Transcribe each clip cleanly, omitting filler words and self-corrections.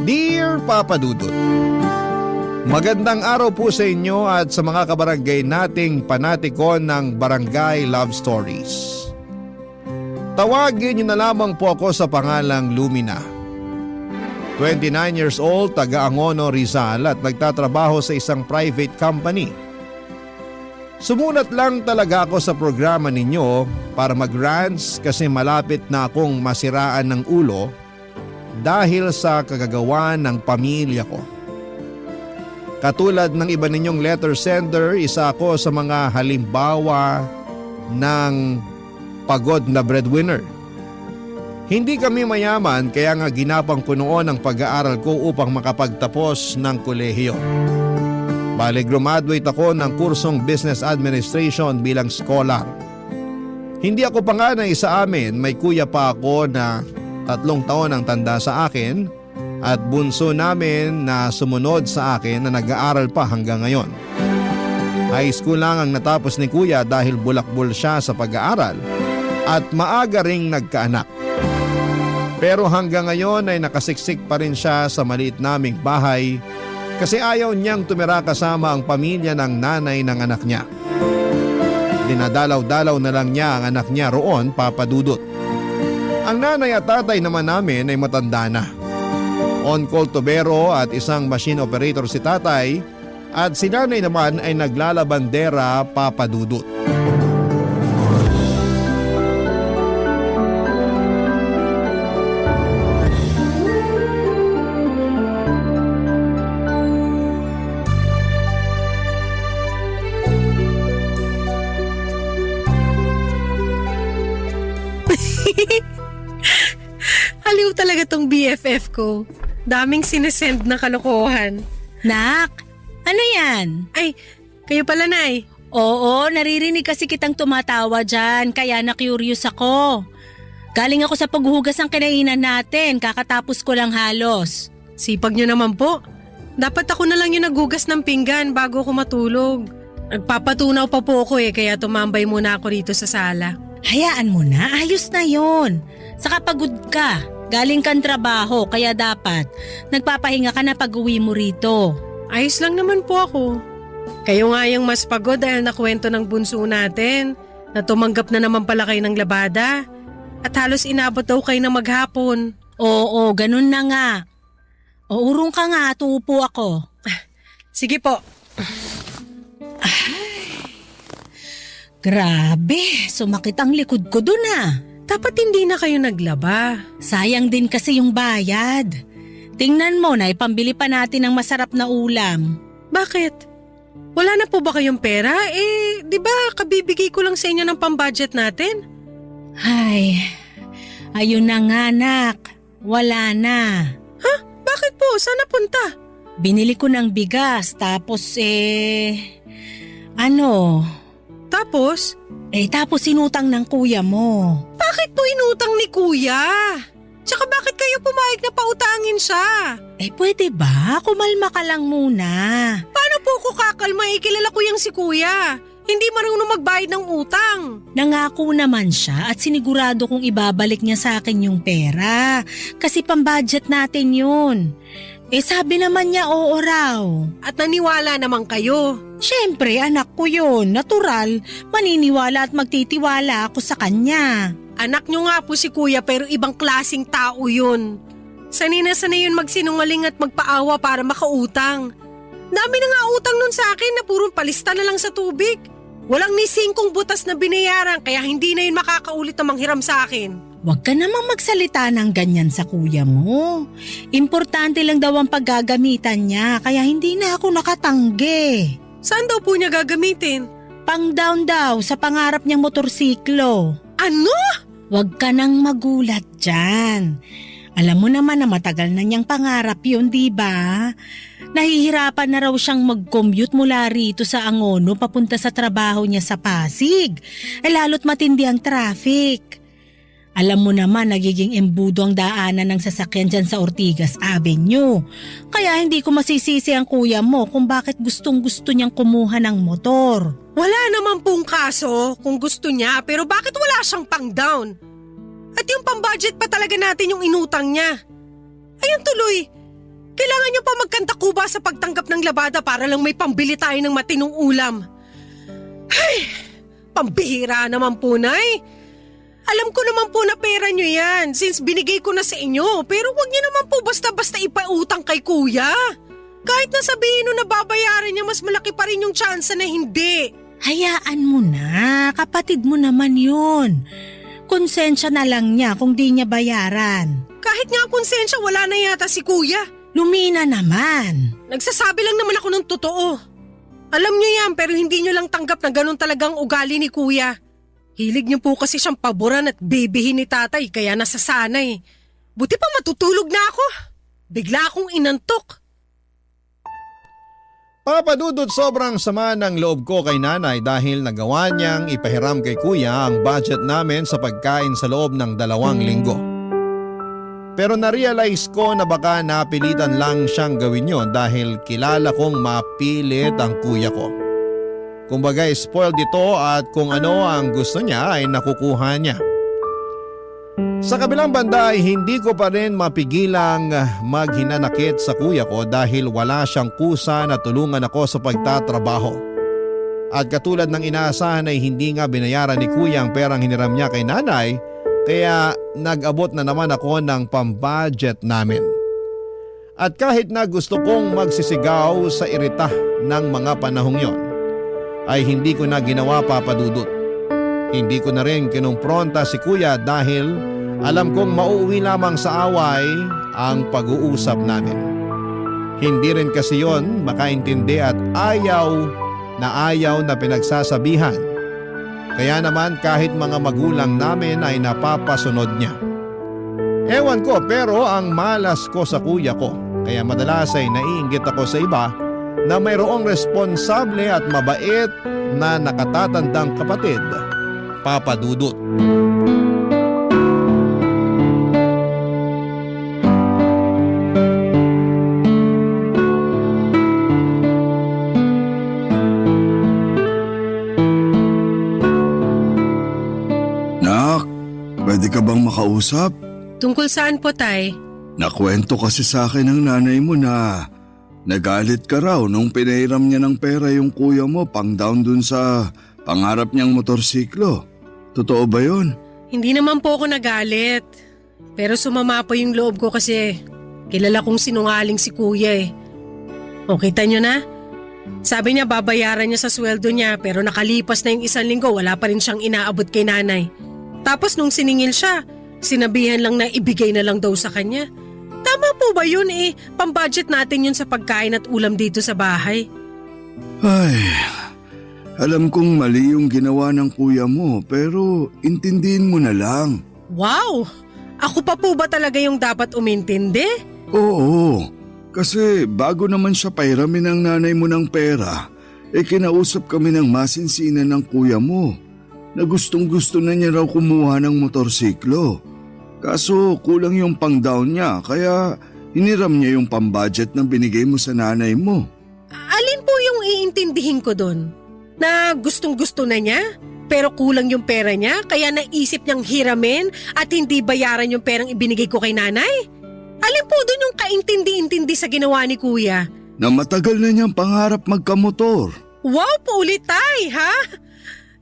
Dear Papa Dudut, magandang araw po sa inyo at sa mga kabarangay nating panatikon ng Barangay Love Stories. Tawagin niyo na lamang po ako sa pangalang Lumina. 29 years old, taga Angono, Rizal at nagtatrabaho sa isang private company. Sumunat lang talaga ako sa programa ninyo para mag-rants kasi malapit na akong masiraan ng ulo dahil sa kagagawan ng pamilya ko. Katulad ng iba ninyong letter sender, isa ako sa mga halimbawa ng pagod na breadwinner. Hindi kami mayaman kaya nga ginapang ko noon ang pag-aaral ko upang makapagtapos ng kolehiyo. Bale, graduate ako ng kursong Business Administration bilang scholar. Hindi ako panganay sa amin, may kuya pa ako na 3 taon ang tanda sa akin at bunso namin na sumunod sa akin na nag-aaral pa hanggang ngayon. High school lang ang natapos ni kuya dahil bulakbol siya sa pag-aaral at maaga ring nagkaanak. Pero hanggang ngayon ay nakasiksik pa rin siya sa maliit naming bahay kasi ayaw niyang tumira kasama ang pamilya ng nanay ng anak niya. Dinadalaw-dalaw na lang niya ang anak niya roon, Papa Dudut. Ang nanay at tatay naman namin ay matanda na. On-call tubero at isang machine operator si tatay at si nanay naman ay naglalabandera, Papa Dudut. Aliw talaga tong BFF ko. Daming sinesend na kalokohan. Nak, ano yan? Ay, kayo pala, Nay. Oo, naririnig kasi kitang tumatawa dyan, kaya na-curious ako. Galing ako sa paghuhugas ng kinainan natin, kakatapos ko lang halos. Sipag nyo naman po. Dapat ako na lang yung naghugas ng pinggan bago ako matulog. Nagpapatunaw pa po ako kaya tumambay muna ako rito sa sala. Hayaan mo na, ayos na yon. Saka pagod ka, galing kang trabaho kaya dapat nagpapahinga ka na pag-uwi mo rito. Ayos lang naman po ako. Kayo nga yung mas pagod dahil nakwento ng bunso natin na tumanggap na naman pala kayo ng labada at halos inabot daw kayo na maghapon. Oo, ganun na nga. O urong ka nga at uupo ako. Sige po. Grabe, sumakit ang likod ko dun ah. Dapat hindi na kayo naglaba. Sayang din kasi yung bayad. Tingnan mo na ipambili pa natin ng masarap na ulam. Bakit? Wala na po ba kayong pera? Di ba kabibigay ko lang sa inyo ng pambudget natin? Ay, ayun na nga anak. Wala na. Ha? Bakit po? Saan napunta? Binili ko ng bigas tapos Tapos? Tapos inutang ng kuya mo. Bakit po inutang ni kuya? Tsaka bakit kayo pumayag na pautangin siya? Pwede ba? Kumalma ka lang muna. Paano po ko kakalma? Kilala ko yung si kuya. Hindi marunong magbayad ng utang. Nangako naman siya at sinigurado kong ibabalik niya sa akin yung pera. Kasi pambudget natin yun. Sabi naman niya oo raw. At naniwala naman kayo. Siyempre, anak ko yun. Natural, maniniwala at magtitiwala ako sa kanya. Anak niyo nga po si kuya pero ibang klaseng tao yun. Sanay na sanay yun magsinungaling at magpaawa para makautang. Dami na nga utang nun sa akin na purong palista na lang sa tubig. Walang ni 5 butas na binayaran kaya hindi na yun makakaulit na manghiram sa akin. Huwag ka namang magsalita ng ganyan sa kuya mo. Importante lang daw ang paggagamitan niya kaya hindi na ako nakatanggi. Saan daw po niya gagamitin? Pang-down daw sa pangarap niyang motorsiklo. Ano? Huwag ka nang magulat dyan. Alam mo naman na matagal na niyang pangarap yun, di ba? Nahihirapan na raw siyang mag-commute mula rito sa Angono papunta sa trabaho niya sa Pasig. Lalo't matindi ang traffic. Alam mo naman nagiging embudo ang daanan ng sasakyan dyan sa Ortigas Avenue. Kaya hindi ko masisisi ang kuya mo kung bakit gustong-gusto niyang kumuha ng motor. Wala naman pong kaso kung gusto niya pero bakit wala siyang pang-down? At yung pang-budget pa talaga natin yung inutang niya. Ayun tuloy, niyo pa magkanta kuba sa pagtanggap ng labada para lang may pambili tayo ng matinong ulam. Ay, pambihira naman po, Nay. Alam ko naman po na pera niyo yan since binigay ko na sa inyo. Pero wag niyo naman po basta-basta ipautang kay Kuya. Kahit na sabihin na babayaran niya, mas malaki pa rin yung tsansa na hindi. Hayaan mo na, kapatid mo naman yun. Konsensya na lang niya kung di niya bayaran. Kahit nga konsensya, wala na yata si Kuya. Lumina naman. Nagsasabi lang naman ako ng totoo. Alam niyo yan pero hindi niyo lang tanggap na ganun talagang ugali ni Kuya. Hilig niyo po kasi siyang paboran at bibihin ni tatay kaya nasasanay. Buti pa matutulog na ako. Bigla akong inantok. Papa Dudut, sobrang sama ng loob ko kay nanay dahil nagawa niyang ipahiram kay kuya ang budget namin sa pagkain sa loob ng 2 linggo. Pero na-realize ko na baka napilitan lang siyang gawin yon dahil kilala kong mapilit ang kuya ko. Kumbaga spoiled ito at kung ano ang gusto niya ay nakukuha niya. Sa kabilang banda ay hindi ko pa rin mapigilang maghinanakit sa kuya ko dahil wala siyang kusa na tulungan ako sa pagtatrabaho. At katulad ng inaasahan ay hindi nga binayaran ni kuya ang perang hiniram niya kay nanay kaya nag-abot na naman ako ng pambudget namin. At kahit na gusto kong magsisigaw sa irita ng mga panahong yon ay hindi ko na ginawa, Papa Dudut. Hindi ko na rin kinumpronta si kuya dahil alam kong mauuwi lamang sa away ang pag-uusap namin. Hindi rin kasi yon makaintindi at ayaw na pinagsasabihan. Kaya naman kahit mga magulang namin ay napapasunod niya. Ewan ko pero ang malas ko sa kuya ko kaya madalas ay naiinggit ako sa iba na mayroong responsable at mabait na nakatatandang kapatid, Papa Dudut. Pwede ka bang makausap? Tungkol saan po, Tay? Nakwento kasi sa akin ng nanay mo na nagalit ka raw nung pinahiram niya ng pera yung kuya mo pang down dun sa pangarap niyang motorsiklo. Totoo ba yun? Hindi naman po ako nagalit. Pero sumama po yung loob ko kasi kilala kong sinungaling si Kuya eh. O kita niyo na? Sabi niya babayaran niya sa sweldo niya pero nakalipas na yung 1 linggo wala pa rin siyang inaabot kay nanay. Tapos nung siningil siya, sinabihan lang na ibigay na lang daw sa kanya. Tama po ba yun eh? Pambudget natin yun sa pagkain at ulam dito sa bahay. Ay, alam kong mali yung ginawa ng kuya mo pero intindihin mo na lang. Wow! Ako pa po ba talaga yung dapat umintindi? Oo, kasi bago naman siya pahiramin ng nanay mo ng pera, kinausap kami ng masinsinan ng kuya mo. Na gustong-gusto na niya raw kumuha ng motorsiklo. Kaso kulang yung pang-down niya kaya hiniram niya yung pambudget na binigay mo sa nanay mo. Alin po yung iintindihin ko doon? Na gustong-gusto na niya pero kulang yung pera niya kaya naisip niyang hiramin at hindi bayaran yung perang ibinigay ko kay nanay? Alin po doon yung kaintindi-intindi sa ginawa ni Kuya? Na matagal na niyang pangarap magkamotor. Wow po ulit, Tay, ha?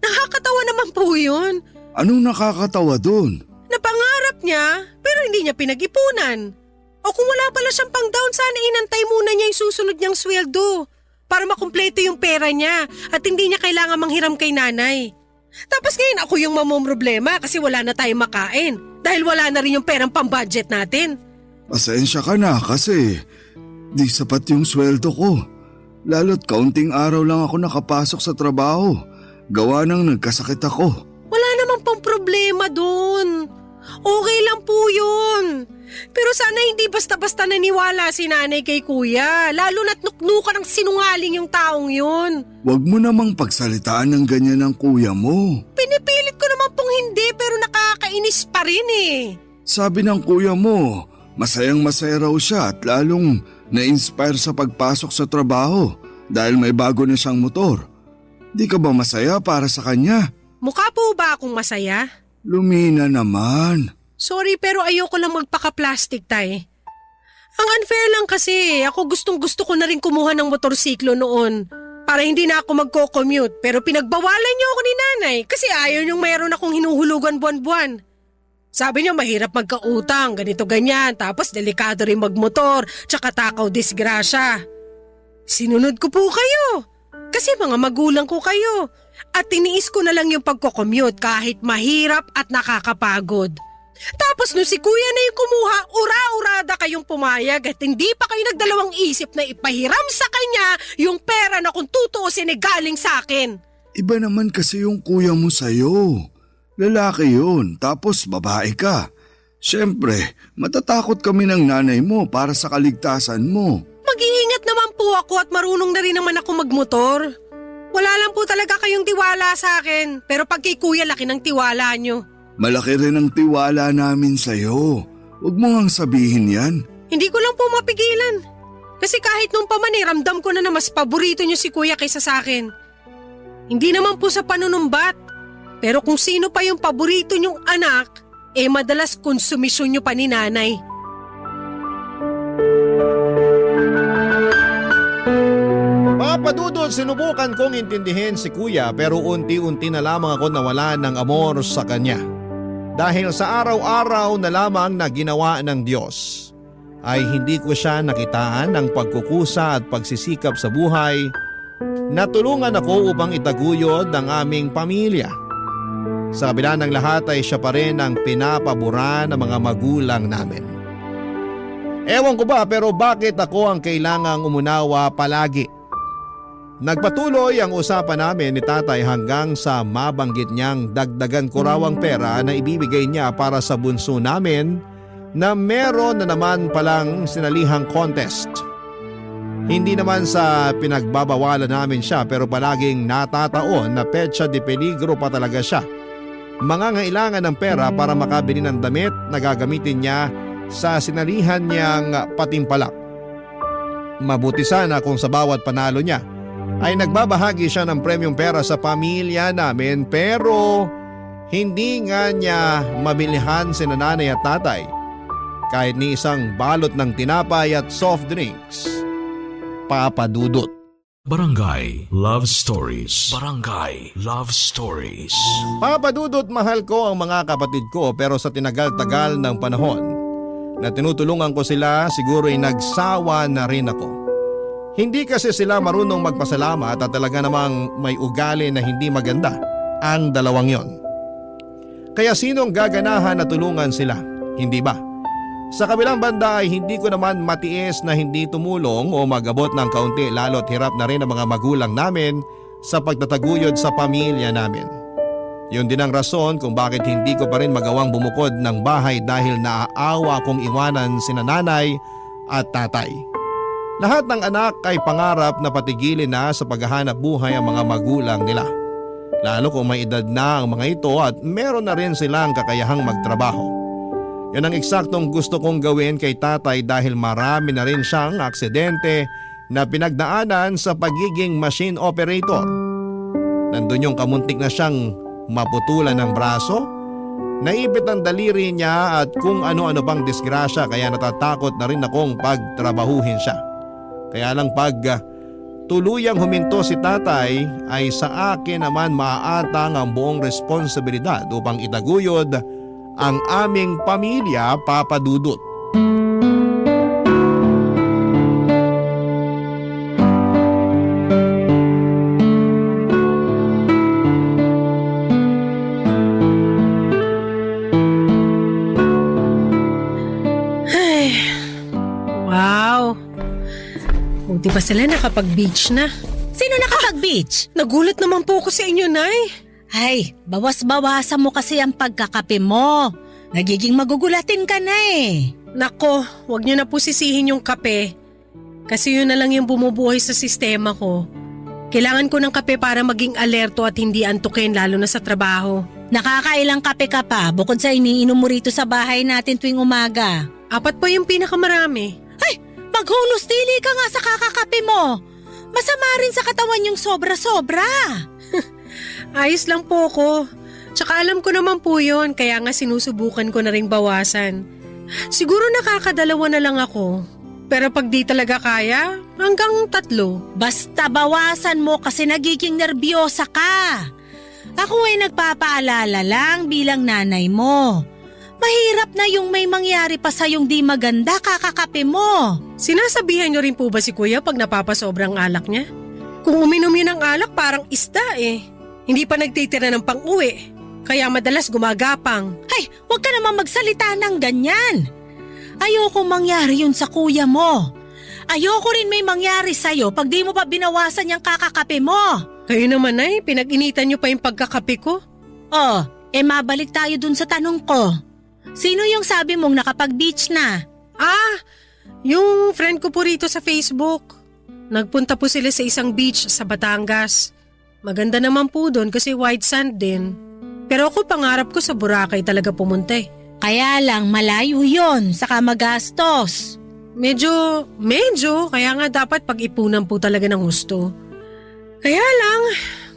Nakakatawa naman po yun. Anong nakakatawa dun? Napangarap niya pero hindi niya pinag-ipunan. O kung wala pala siyang pang-down sana inantay muna niya yung susunod niyang sweldo para makumpleto yung pera niya at hindi niya kailangan manghiram kay nanay. Tapos ngayon ako yung mamomroblema kasi wala na tayong makain dahil wala na rin yung perang pang-budget natin. Pasensya ka na kasi di sapat yung sweldo ko. Lalo't kaunting araw lang ako nakapasok sa trabaho. Gawa nang nagkasakit ako. Wala naman pong problema dun. Okay lang po yun. Pero sana hindi basta-basta naniwala si nanay kay kuya. Lalo na't nuknukan ng sinungaling yung taong yun. Huwag mo namang pagsalitaan ng ganyan ng kuya mo. Pinipilit ko naman pong hindi pero nakakainis pa rin eh. Sabi ng kuya mo, masayang masaya raw siya at lalong na-inspire sa pagpasok sa trabaho dahil may bago na siyang motor. Di ka ba masaya para sa kanya? Mukha po ba akong masaya? Lumina naman. Sorry pero ayoko lang magpaka-plastic, Tay. Ang unfair lang kasi, ako gustong-gusto ko na rin kumuha ng motorsiklo noon para hindi na ako magko-commute, pero pinagbawalan niyo ako ni nanay kasi ayaw niyong mayroon akong hinuhulugan buwan-buwan. Sabi niya mahirap magkautang, ganito ganyan, tapos delikado rin magmotor, tsaka takaw disgrasya. Sinunod ko po kayo kasi mga magulang ko kayo at tiniis ko na lang yung pagko-commute kahit mahirap at nakakapagod. Tapos nung si kuya na yung kumuha, ura-urada kayong pumayag at hindi pa kayo nagdalawang isip na ipahiram sa kanya yung pera na kung tutuusin ay galing sa akin. Iba naman kasi yung kuya mo sa'yo. Lalaki yun, tapos babae ka. Siyempre, matatakot kami ng nanay mo para sa kaligtasan mo. Mag-iingat naman po ako at marunong na rin naman ako magmotor. Wala lang po talaga kayong tiwala sa akin, pero pag kay kuya laki ng tiwala nyo. Malaki rin ang tiwala namin sa'yo. Huwag mo ngang sabihin yan. Hindi ko lang po mapigilan. Kasi kahit nung paman ramdam ko na mas paborito niyo si kuya kaysa sa akin. Hindi naman po sa panunumbat. Pero kung sino pa yung paborito niyong anak, madalas konsumisyon niyo pa ni nanay. Papadudod, sinubukan kong intindihin si kuya pero unti-unti na lamang ako nawala ng amor sa kanya. Dahil sa araw-araw na lamang na ginawa ng Diyos, ay hindi ko siya nakitaan ng pagkukusa at pagsisikap sa buhay. Natulungan ako upang itaguyod ang aming pamilya. Sa kabila ng lahat ay siya pa rin ang pinapabura ng mga magulang namin. Ewan ko ba pero bakit ako ang kailangang umunawa palagi? Nagpatuloy ang usapan namin ni tatay hanggang sa mabanggit niyang dagdagan ko raw ang pera na ibibigay niya para sa bunso namin na meron na naman palang sinalihang contest. Hindi naman sa pinagbabawalan namin siya pero palaging natataon na petsa de peligro pa talaga siya. Mangangailangan ng pera para makabili ng damit na gagamitin niya sa sinalihan niyang patimpalak. Mabuti sana kung sa bawat panalo niya ay nagbabahagi siya ng premyong pera sa pamilya namin pero hindi nga niya mabilihan sina nanay at tatay kahit ni isang balot ng tinapay at soft drinks. Papadudot. Barangay Love Stories. Barangay Love Stories. Papadudot, mahal ko ang mga kapatid ko pero sa tinagal-tagal ng panahon na tinutulungan ko sila siguro ay nagsawa na rin ako. Hindi kasi sila marunong magpasalamat at talaga namang may ugali na hindi maganda ang dalawang yon. Kaya sinong gaganahan na tulungan sila, hindi ba? Sa kabilang banda ay hindi ko naman matiis na hindi tumulong o mag-abot ng kaunti lalo't hirap na rin ang mga magulang namin sa pagtataguyod sa pamilya namin. Yun din ang rason kung bakit hindi ko pa rin magawang bumukod ng bahay dahil naaawa kong iwanan sina nanay at tatay. Lahat ng anak ay pangarap na patigilin na sa paghahanap buhay ang mga magulang nila. Lalo kung may edad na ang mga ito at meron na rin silang kakayahang magtrabaho. Yan ang eksaktong gusto kong gawin kay tatay dahil marami na rin siyang aksidente na pinagdaanan sa pagiging machine operator. Nandun yung kamuntik na siyang maputulan ng braso, naipit ang daliri niya at kung ano-ano pang disgrasya kaya natatakot na rin akong pagtrabahuhin siya. Kaya lang pag tuluyang huminto si tatay ay sa akin naman maaatang ang buong responsibilidad upang itaguyod ang aming pamilya, Papadudot. Di ba sila nakapag-beach na? Sino nakapag-beach? Nagulat naman po ako sa inyo, Nay. Ay, bawas-bawasan mo kasi ang pagkakape mo. Nagiging magugulatin ka na eh. Nako, wag niyo na po sisihin yung kape. Kasi yun na lang yung bumubuhay sa sistema ko. Kailangan ko ng kape para maging alerto at hindi antukin lalo na sa trabaho. Nakakailang kape ka pa bukod sa iniinom mo rito sa bahay natin tuwing umaga? 4 pa yung pinakamarami. Maghunos dili ka nga sa kakakape mo. Masama rin sa katawan yung sobra-sobra. Ayos lang po ko. Tsaka alam ko naman po yun, kaya nga sinusubukan ko na ring bawasan. Siguro nakakadalawa na lang ako. Pero pag di talaga kaya, hanggang 3. Basta bawasan mo kasi nagiging nerbyosa ka. Ako ay nagpapaalala lang bilang nanay mo. Mahirap na yung may mangyari pa sa yung di maganda kakakape mo. Sinasabihan niyo rin po ba si Kuya pag napapasobrang alak niya? Kung uminom yun ng alak parang isda eh. Hindi pa nagtitira ng pang-uwi. Kaya madalas gumagapang. Ay, huwag ka naman magsalita ng ganyan. Ayoko mangyari yun sa kuya mo. Ayoko rin may mangyari sa'yo pag di mo pa binawasan yung kakakape mo. Kayo naman ay, pinag-initan niyo pa yung pagkakape ko? Oh, mabalik tayo dun sa tanong ko. Sino yung sabi mong nakapag-beach na? Yung friend ko po rito sa Facebook. Nagpunta po sila sa isang beach sa Batangas. Maganda naman po doon kasi white sand din. Pero ako pangarap ko sa Boracay talaga pumunta eh. Kaya lang malayo yon, saka magastos. Medyo, kaya nga dapat pag-ipunan po talaga ng husto. Kaya lang,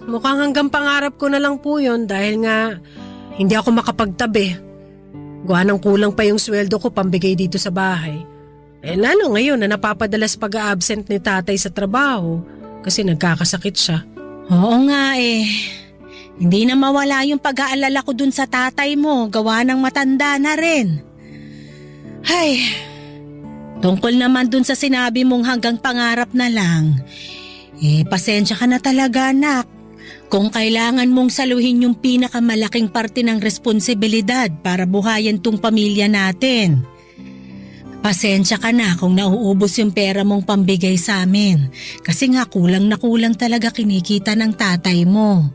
mukhang hanggang pangarap ko na lang po yon dahil nga hindi ako makapagtabi. Gawa ng kulang pa yung sweldo ko pambigay dito sa bahay. Lalo ngayon na napapadalas pag-a-absent ni tatay sa trabaho kasi nagkakasakit siya. Oo nga eh. Hindi na mawala yung pag-aalala ko dun sa tatay mo, gawa ng matanda na rin. Ay, tungkol naman dun sa sinabi mong hanggang pangarap na lang, pasensya ka na talaga anak. Kung kailangan mong saluhin yung pinakamalaking parte ng responsibilidad para buhayin tong pamilya natin. Pasensya ka na kung nauubos yung pera mong pambigay sa amin kasi nga kulang na kulang talaga kinikita ng tatay mo.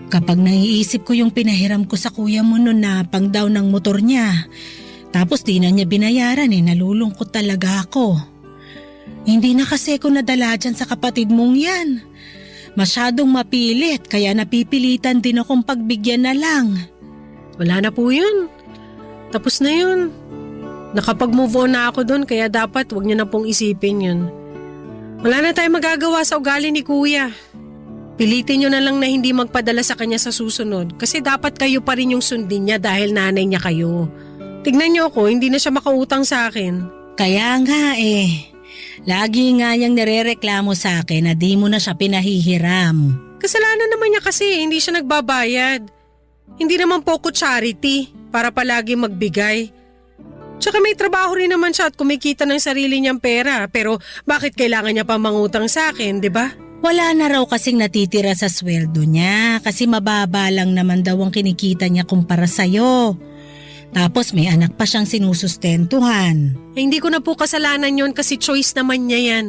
Kapag naiisip ko yung pinahiram ko sa kuya mo noon na pang down ng motor niya, tapos di na niya binayaran nalulungkot talaga ako. Hindi na kasi ako nadala dyan sa kapatid mong yan. Masyadong mapilit kaya napipilitan din akong pagbigyan na lang. Wala na po yun. Tapos na yun. Nakapag-move on na ako doon kaya dapat wag niyo na pong isipin yun. Wala na tayong magagawa sa ugali ni Kuya. Pilitin niyo na lang na hindi magpadala sa kanya sa susunod kasi dapat kayo pa rin yung sundin niya dahil nanay niya kayo. Tignan niyo ako, hindi na siya makautang sa akin. Kaya nga lagi nga niyang nirereklamo sa akin na di mo na siya pinahihiram. Kasalanan naman niya kasi hindi siya nagbabayad. Hindi naman po ko charity para palagi magbigay. Tsaka may trabaho rin naman siya at kumikita ng sarili niyang pera pero bakit kailangan niya pa mangutang sa akin, di ba? Wala na raw kasing natitira sa sweldo niya kasi mababa lang naman daw ang kinikita niya kumpara sa'yo. Tapos may anak pa siyang sinusustentuhan. Hindi ko na po kasalanan yon kasi choice naman niya yan.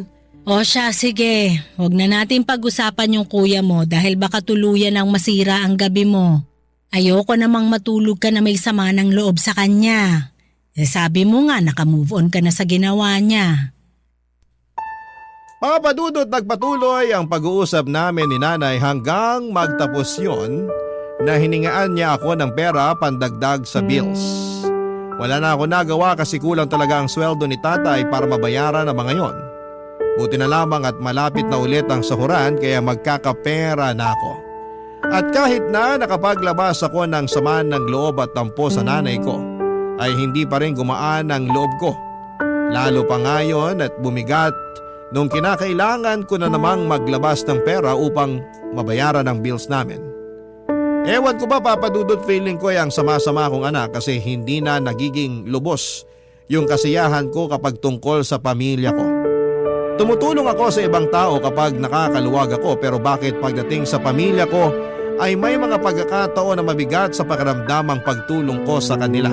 O siya, sige. Huwag na natin pag-usapan yung kuya mo dahil baka tuluyan ang masira ang gabi mo. Ayoko namang matulog ka na may sama ng loob sa kanya. Sabi mo nga naka-move on ka na sa ginawa niya. Mga Padudot, nagpatuloy ang pag-uusap namin ni nanay hanggang magtapos yon na hiningaan niya ako ng pera pandagdag sa bills. Wala na ako nagawa kasi kulang talaga ang sweldo ni tatay para mabayaran ang mga yon. Buti na lamang at malapit na ulit ang sahuran kaya magkakapera na ako. At kahit na nakapaglabas ako ng sama ng loob at tampo sa nanay ko, ay hindi pa rin gumaan ang loob ko. Lalo pa ngayon at bumigat nung kinakailangan ko na namang maglabas ng pera upang mabayaran ang bills namin. Ewan ko ba Papadudot, feeling ko ay ang sama-sama kong anak kasi hindi na nagiging lubos yung kasiyahan ko kapag tungkol sa pamilya ko. Tumutulong ako sa ibang tao kapag nakakaluwag ako pero bakit pagdating sa pamilya ko ay may mga pagkakataon na mabigat sa pakiramdamang pagtulong ko sa kanila.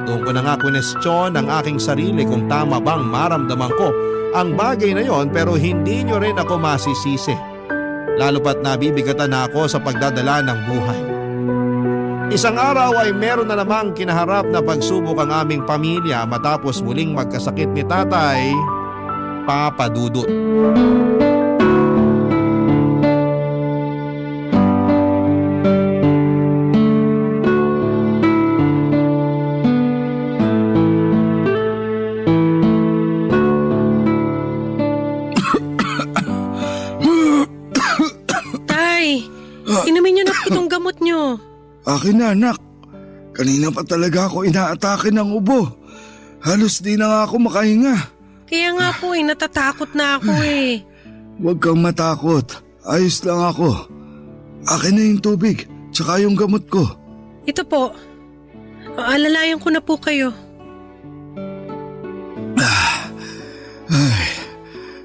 Doon ko na nga kwestiyon ang aking sarili kung tama bang maramdaman ko ang bagay na yon pero hindi nyo rin ako masisisi. Lalo pat nabibigatan na ako sa pagdadala ng buhay. Isang araw ay meron na namang kinaharap na pagsubok ang aming pamilya matapos muling magkasakit ni tatay, Papadudot. Inumin niyo na itong gamot niyo. Akin na anak. Kanina pa talaga ako inaatake ng ubo. Halos di na nga ako makahinga. Kaya nga po natatakot na ako eh. Huwag kang matakot. Ayos lang ako. Akin na yung tubig, tsaka yung gamot ko. Ito po. Alalayan ko na po kayo.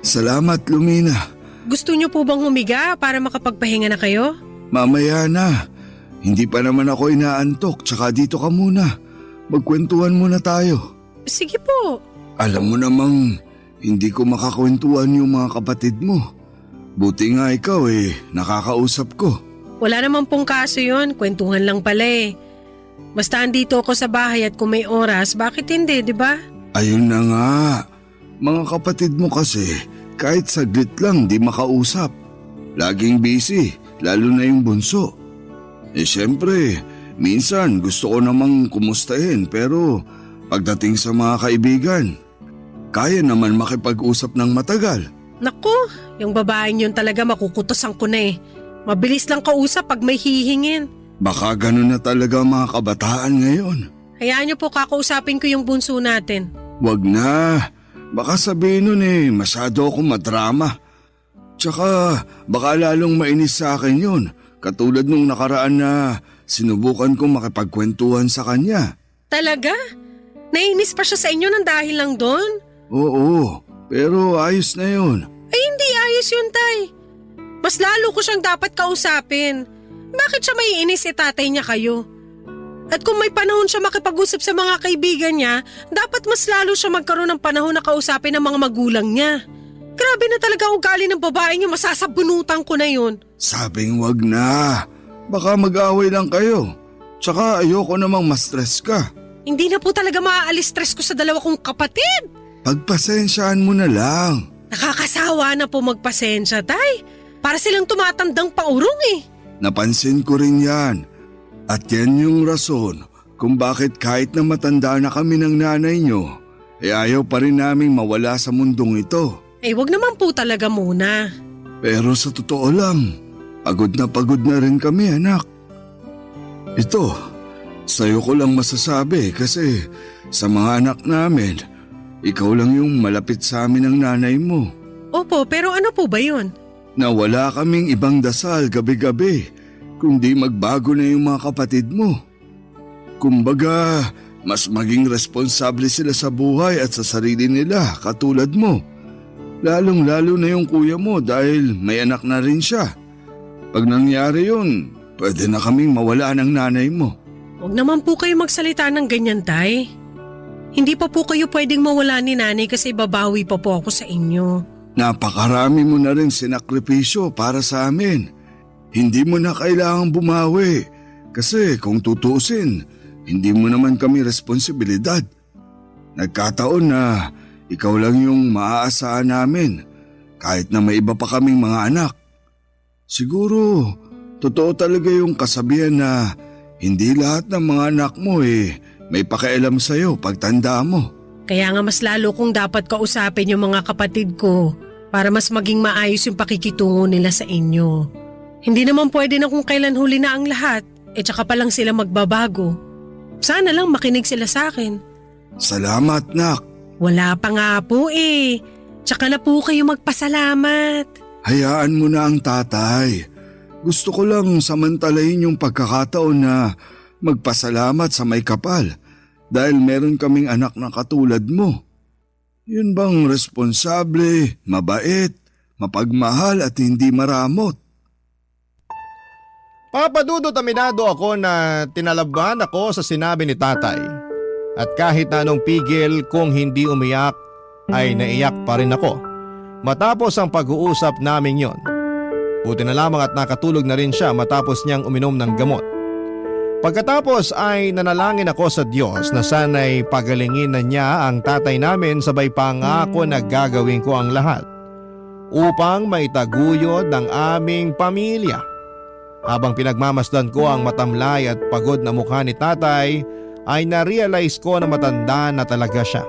Salamat, Lumina. Gusto niyo po bang humiga para makapagpahinga na kayo? Mamaya na. Hindi pa naman ako inaantok, tsaka dito ka muna. Magkwentuhan muna tayo. Sige po. Alam mo namang hindi ko makakwentuhan yung mga kapatid mo. Buti nga ikaw nakakausap ko. Wala naman pong kaso yun, kwentuhan lang pala eh. Basta andito ako sa bahay at kung may oras, bakit hindi, di ba? Ayun na nga. Mga kapatid mo kasi, kahit saglit lang di makausap. Laging busy, lalo na yung bunso. Siyempre, minsan gusto ko namang kumustahin pero pagdating sa mga kaibigan, kaya naman makipag-usap ng matagal. Naku, yung babaeng yun talaga makukutosan ko na eh. Mabilis lang kausap pag may hihingin. Baka ganun na talaga mga kabataan ngayon. Hayaan niyo po kakausapin ko yung bunso natin. Wag na. Baka sabihin nun masyado akong madrama. Tsaka baka lalong mainis sa akin yun. Katulad nung nakaraan na sinubukan kong makipagkwentuhan sa kanya. Talaga? Nainis pa siya sa inyo nang dahil lang doon? Oo, pero ayos na yun. Ay hindi ayos yun, Tay. Mas lalo ko siyang dapat kausapin. Bakit siya maiinis tatay niya kayo? At kung may panahon siya makipag-usap sa mga kaibigan niya, dapat mas lalo siya magkaroon ng panahon na kausapin ng mga magulang niya. Grabe na talaga ugali ng babae niyo, masasabunutan ko na yun. Sabing wag na. Baka mag-away lang kayo. Tsaka ayoko namang ma-stress ka. Hindi na po talaga maaalis stress ko sa dalawa kong kapatid. Pagpasensyaan mo na lang. Nakakasawa na po magpasensya, Tay. Para silang tumatandang paurong eh. Napansin ko rin yan. At yan yung rason kung bakit kahit na matanda na kami ng nanay nyo, ayaw pa rin naming mawala sa mundong ito. Wag naman po talaga muna. Pero sa totoo lang, pagod na rin kami, anak. Ito, sa'yo ko lang masasabi kasi sa mga anak namin, ikaw lang yung malapit sa amin ng nanay mo. Opo, pero ano po ba yun? Na wala kaming ibang dasal gabi-gabi, kundi magbago na yung mga kapatid mo. Kumbaga, mas maging responsable sila sa buhay at sa sarili nila katulad mo. Lalong-lalo na yung kuya mo dahil may anak na rin siya. Pag nangyari yun, pwede na kaming mawala ng nanay mo. Huwag naman po kayo magsalita ng ganyan, Tay. Hindi pa po kayo pwedeng mawala ni nanay kasi babawi pa po ako sa inyo. Napakarami mo na rin sinakripisyo para sa amin. Hindi mo na kailangang bumawi kasi kung tutusin, hindi mo naman kami responsibilidad. Nagkataon na ikaw lang yung maaasahan namin kahit na may iba pa kaming mga anak. Siguro, totoo talaga yung kasabihan na hindi lahat ng mga anak mo may pakialam sa'yo pagtanda mo. Kaya nga mas lalo kong dapat kausapin yung mga kapatid ko para mas maging maayos yung pakikitungo nila sa inyo. Hindi naman pwede na kung kailan huli na ang lahat, tsaka pa lang sila magbabago. Sana lang makinig sila sa akin. Salamat, Nak. Wala pa nga po Tsaka na po kayo magpasalamat. Hayaan mo na ang tatay. Gusto ko lang samantalahin yung pagkakataon na magpasalamat sa may kapal dahil meron kaming anak na katulad mo. Yun bang responsable, mabait, mapagmahal at hindi maramot? Papadudot aminado ako na tinalaban ako sa sinabi ni tatay. At kahit na anong pigil kung hindi umiyak ay naiyak pa rin ako matapos ang pag-uusap namin yon. Buti na lamang at nakatulog na rin siya matapos niyang uminom ng gamot. Pagkatapos ay nanalangin ako sa Diyos na sana'y pagalingin na niya ang tatay namin sabay pangako na gagawin ko ang lahat upang maitaguyod ng aming pamilya. Habang pinagmamasdan ko ang matamlay at pagod na mukha ni tatay ay na-realize ko na matanda na talaga siya.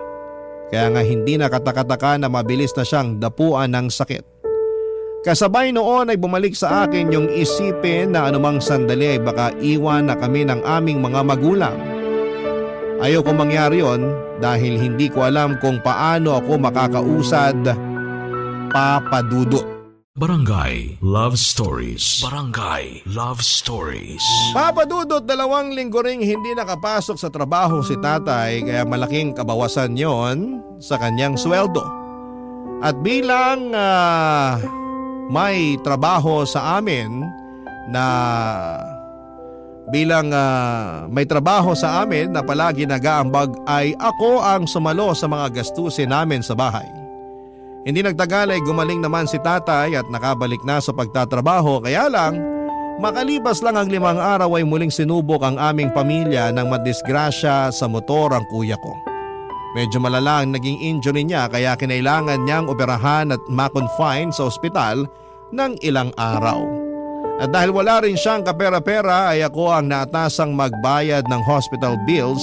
Kaya nga hindi nakatakataka na mabilis na siyang dapuan ng sakit. Kasabay noon ay bumalik sa akin yung isipin na anumang sandali ay baka iwan na kami ng aming mga magulang. Ayokong mangyari yon dahil hindi ko alam kung paano ako makakausad, Papa Dudut. Barangay Love Stories. Barangay Love Stories. Papa Dudut, 2 linggo ring hindi nakapasok sa trabaho si tatay kaya malaking kabawasan yon sa kanyang sweldo. At bilang may trabaho sa amin na palagi nag-aambag ay ako ang sumalo sa mga gastusin namin sa bahay. Hindi nagtagal ay gumaling naman si tatay at nakabalik na sa pagtatrabaho, kaya lang makalipas lang ang 5 araw ay muling sinubok ang aming pamilya nang madisgrasya sa motor ang kuya ko. Medyo malala ang naging injury niya kaya kinailangan niyang operahan at ma-confine sa ospital ng ilang araw. At dahil wala rin siyang kapera-pera ay ako ang naatasang magbayad ng hospital bills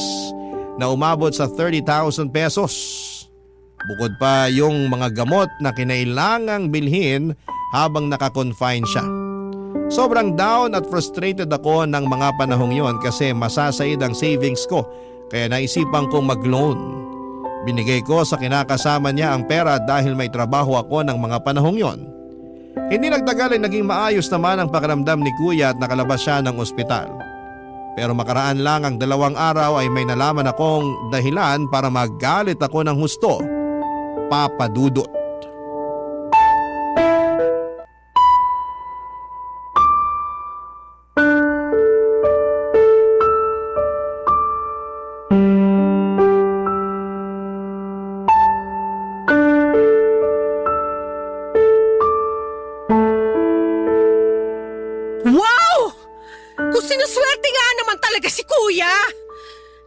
na umabot sa 30,000 pesos. Bukod pa yung mga gamot na kinailangang bilhin habang naka-confine siya. Sobrang down at frustrated ako ng mga panahong yon kasi masasaid ang savings ko kaya naisipan kong mag-loan. Binigay ko sa kinakasama niya ang pera dahil may trabaho ako ng mga panahong yon. Hindi nagtagal ay naging maayos naman ang pakiramdam ni kuya at nakalabas siya ng ospital. Pero makaraan lang ang 2 araw ay may nalaman akong dahilan para magalit ako ng husto, Papa Dudut. Wow! Kung sinuswerte nga naman talaga si kuya.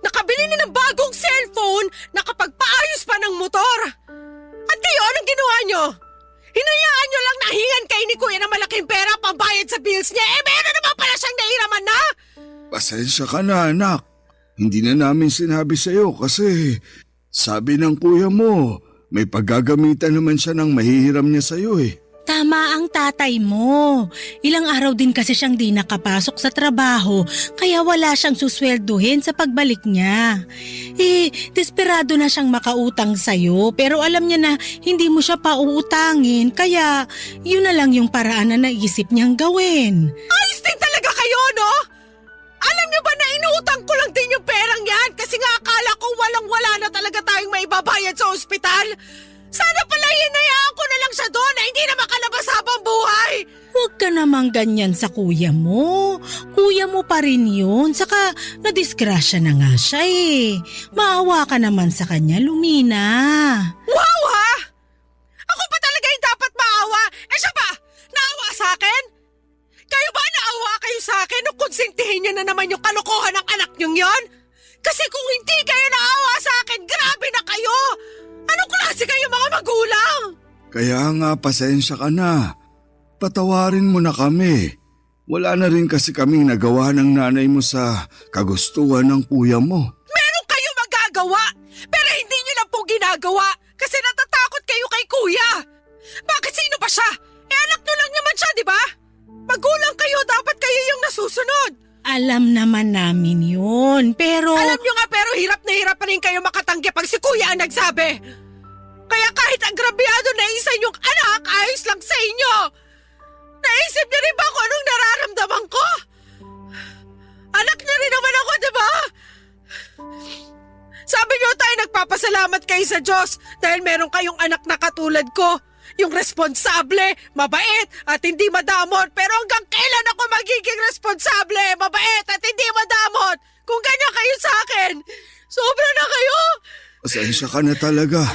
Nakabili na ng bagong cellphone, nakapagpaayos pa ng motor. At kayo, anong ginawa nyo? Hinayaan nyo lang nahingan kayo ni kuya ng malaking pera pambayad sa bills niya. Meron naman pala siyang nahiraman na. Pasensya ka na, anak. Hindi na namin sinabi sa'yo kasi sabi ng kuya mo, may paggagamitan naman siya ng mahihiram niya sa'yo eh. Tama ang tatay mo. Ilang araw din kasi siyang di nakapasok sa trabaho kaya wala siyang suswelduhin sa pagbalik niya. Desperado na siyang makautang sa'yo pero alam niya na hindi mo siya pauutangin kaya yun na lang yung paraan na naisip niyang gawin. Ayos din talaga kayo, no? Alam niyo ba na inuutang ko lang din yung perang yan kasi nga akala ko walang-wala na talaga tayong maibabayad sa ospital. Sana pala hinayaan ko na lang siya doon na hindi na makalabas habang buhay. Huwag ka namang ganyan sa kuya mo. Kuya mo pa rin yun. Saka nadisgrasya na nga siya eh. Maawa ka naman sa kanya, Lumina. Wow ha! Ako pa talaga yung dapat maawa. Siya ba? Naawa sa akin? Kayo ba naawa kayo sa akin nung konsintihin niyo na naman yung kalokohan ng anak niyong yon? Kasi kung hindi kayo naawa sa akin, grabe na kayo! Anong klase kayo mga magulang? Kaya nga pasensya ka na. Patawarin mo na kami. Wala na rin kasi kaming nagawa ng nanay mo sa kagustuhan ng kuya mo. Meron kayo magagawa, pero hindi niyo lang po ginagawa kasi natatakot kayo kay kuya. Bakit sino ba siya? Anak niyo lang naman siya, di ba? Magulang kayo, dapat kayo yung nasusunod. Alam naman namin yun, pero... Alam nyo nga pero hirap na hirap pa rin kayo makatanggi pag si kuya ang nagsabi. Kaya kahit agrabyado na isa yung anak, ayos lang sa inyo. Naisip niyo rin ba kung anong nararamdaman ko? Anak niyo rin naman ako, di ba? Sabi niyo tayo nagpapasalamat kayo sa Diyos dahil meron kayong anak na katulad ko. Yung responsable, mabait at hindi madamot. Pero hanggang kailan ako magiging responsable, mabait at hindi madamot? Kung ganyan kayo sa akin, sobra na kayo. Pasensya ka na talaga.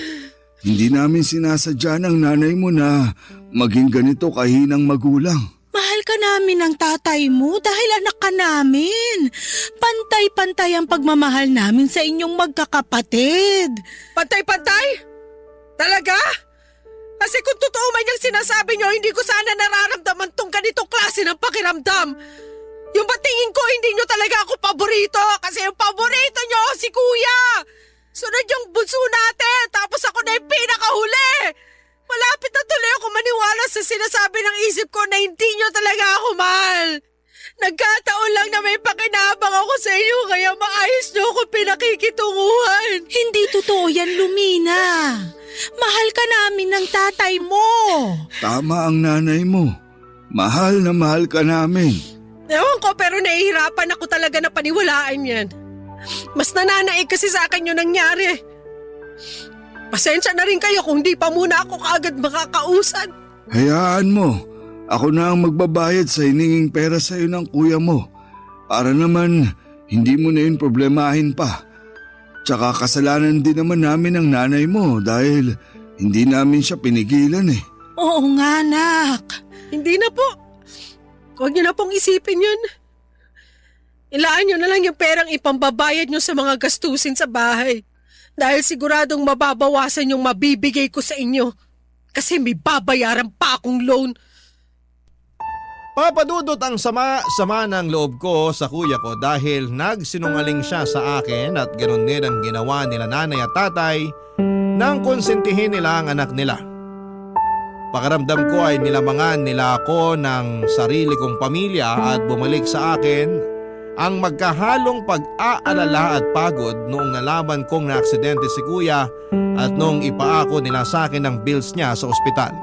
Hindi namin sinasadya ng nanay mo na maging ganito kahinang magulang. Mahal ka namin ng tatay mo dahil anak ka namin. Pantay-pantay ang pagmamahal namin sa inyong magkakapatid. Pantay-pantay? Talaga? Kasi kung totoo man yung sinasabi nyo, hindi ko sana nararamdaman tong ganitong klase ng pakiramdam. Yung batingin ko, hindi nyo talaga ako paborito kasi yung paborito nyo si Kuya. Sunod yung bunso natin, tapos ako na yung pinakahuli. Malapit na tuloy ako maniwala sa sinasabi ng isip ko na hindi nyo talaga ako mahal. Nagkataon lang na may pakinabang ako sa iyo kaya maayos niyo ako pinakikitunguhan. Hindi totoo yan, Lumina. Mahal ka namin ng tatay mo. Tama ang nanay mo. Mahal na mahal ka namin. Ewan ko pero nahihirapan ako talaga na paniwalaan yan. Mas nananaig kasi sa akin yung nangyari. Pasensya na rin kayo kung di pa muna ako kaagad makakausad. Hayaan mo. Ako na ang magbabayad sa hininging pera sa iyo ng kuya mo. Para naman hindi mo na yun problemahin pa. Tsaka kasalanan din naman namin ang nanay mo dahil hindi namin siya pinigilan eh. Oo nga, anak. Hindi na po. Huwag niyo na pong isipin yun. Ilaan niyo na lang yung perang ipambabayad niyo sa mga gastusin sa bahay. Dahil siguradong mababawasan yung mabibigay ko sa inyo. Kasi may babayaran pa akong loan. Papadudot ang sama ng loob ko sa kuya ko dahil nagsinungaling siya sa akin at ganoon din ang ginawa nila nanay at tatay nang konsentihin nila ang anak nila. Pakiramdam ko ay nilamangan nila ako ng sarili kong pamilya at bumalik sa akin ang magkahalong pag-aalala at pagod noong nalaman kong naaksidente si kuya at noong ipaako nila sa akin ang bills niya sa ospital.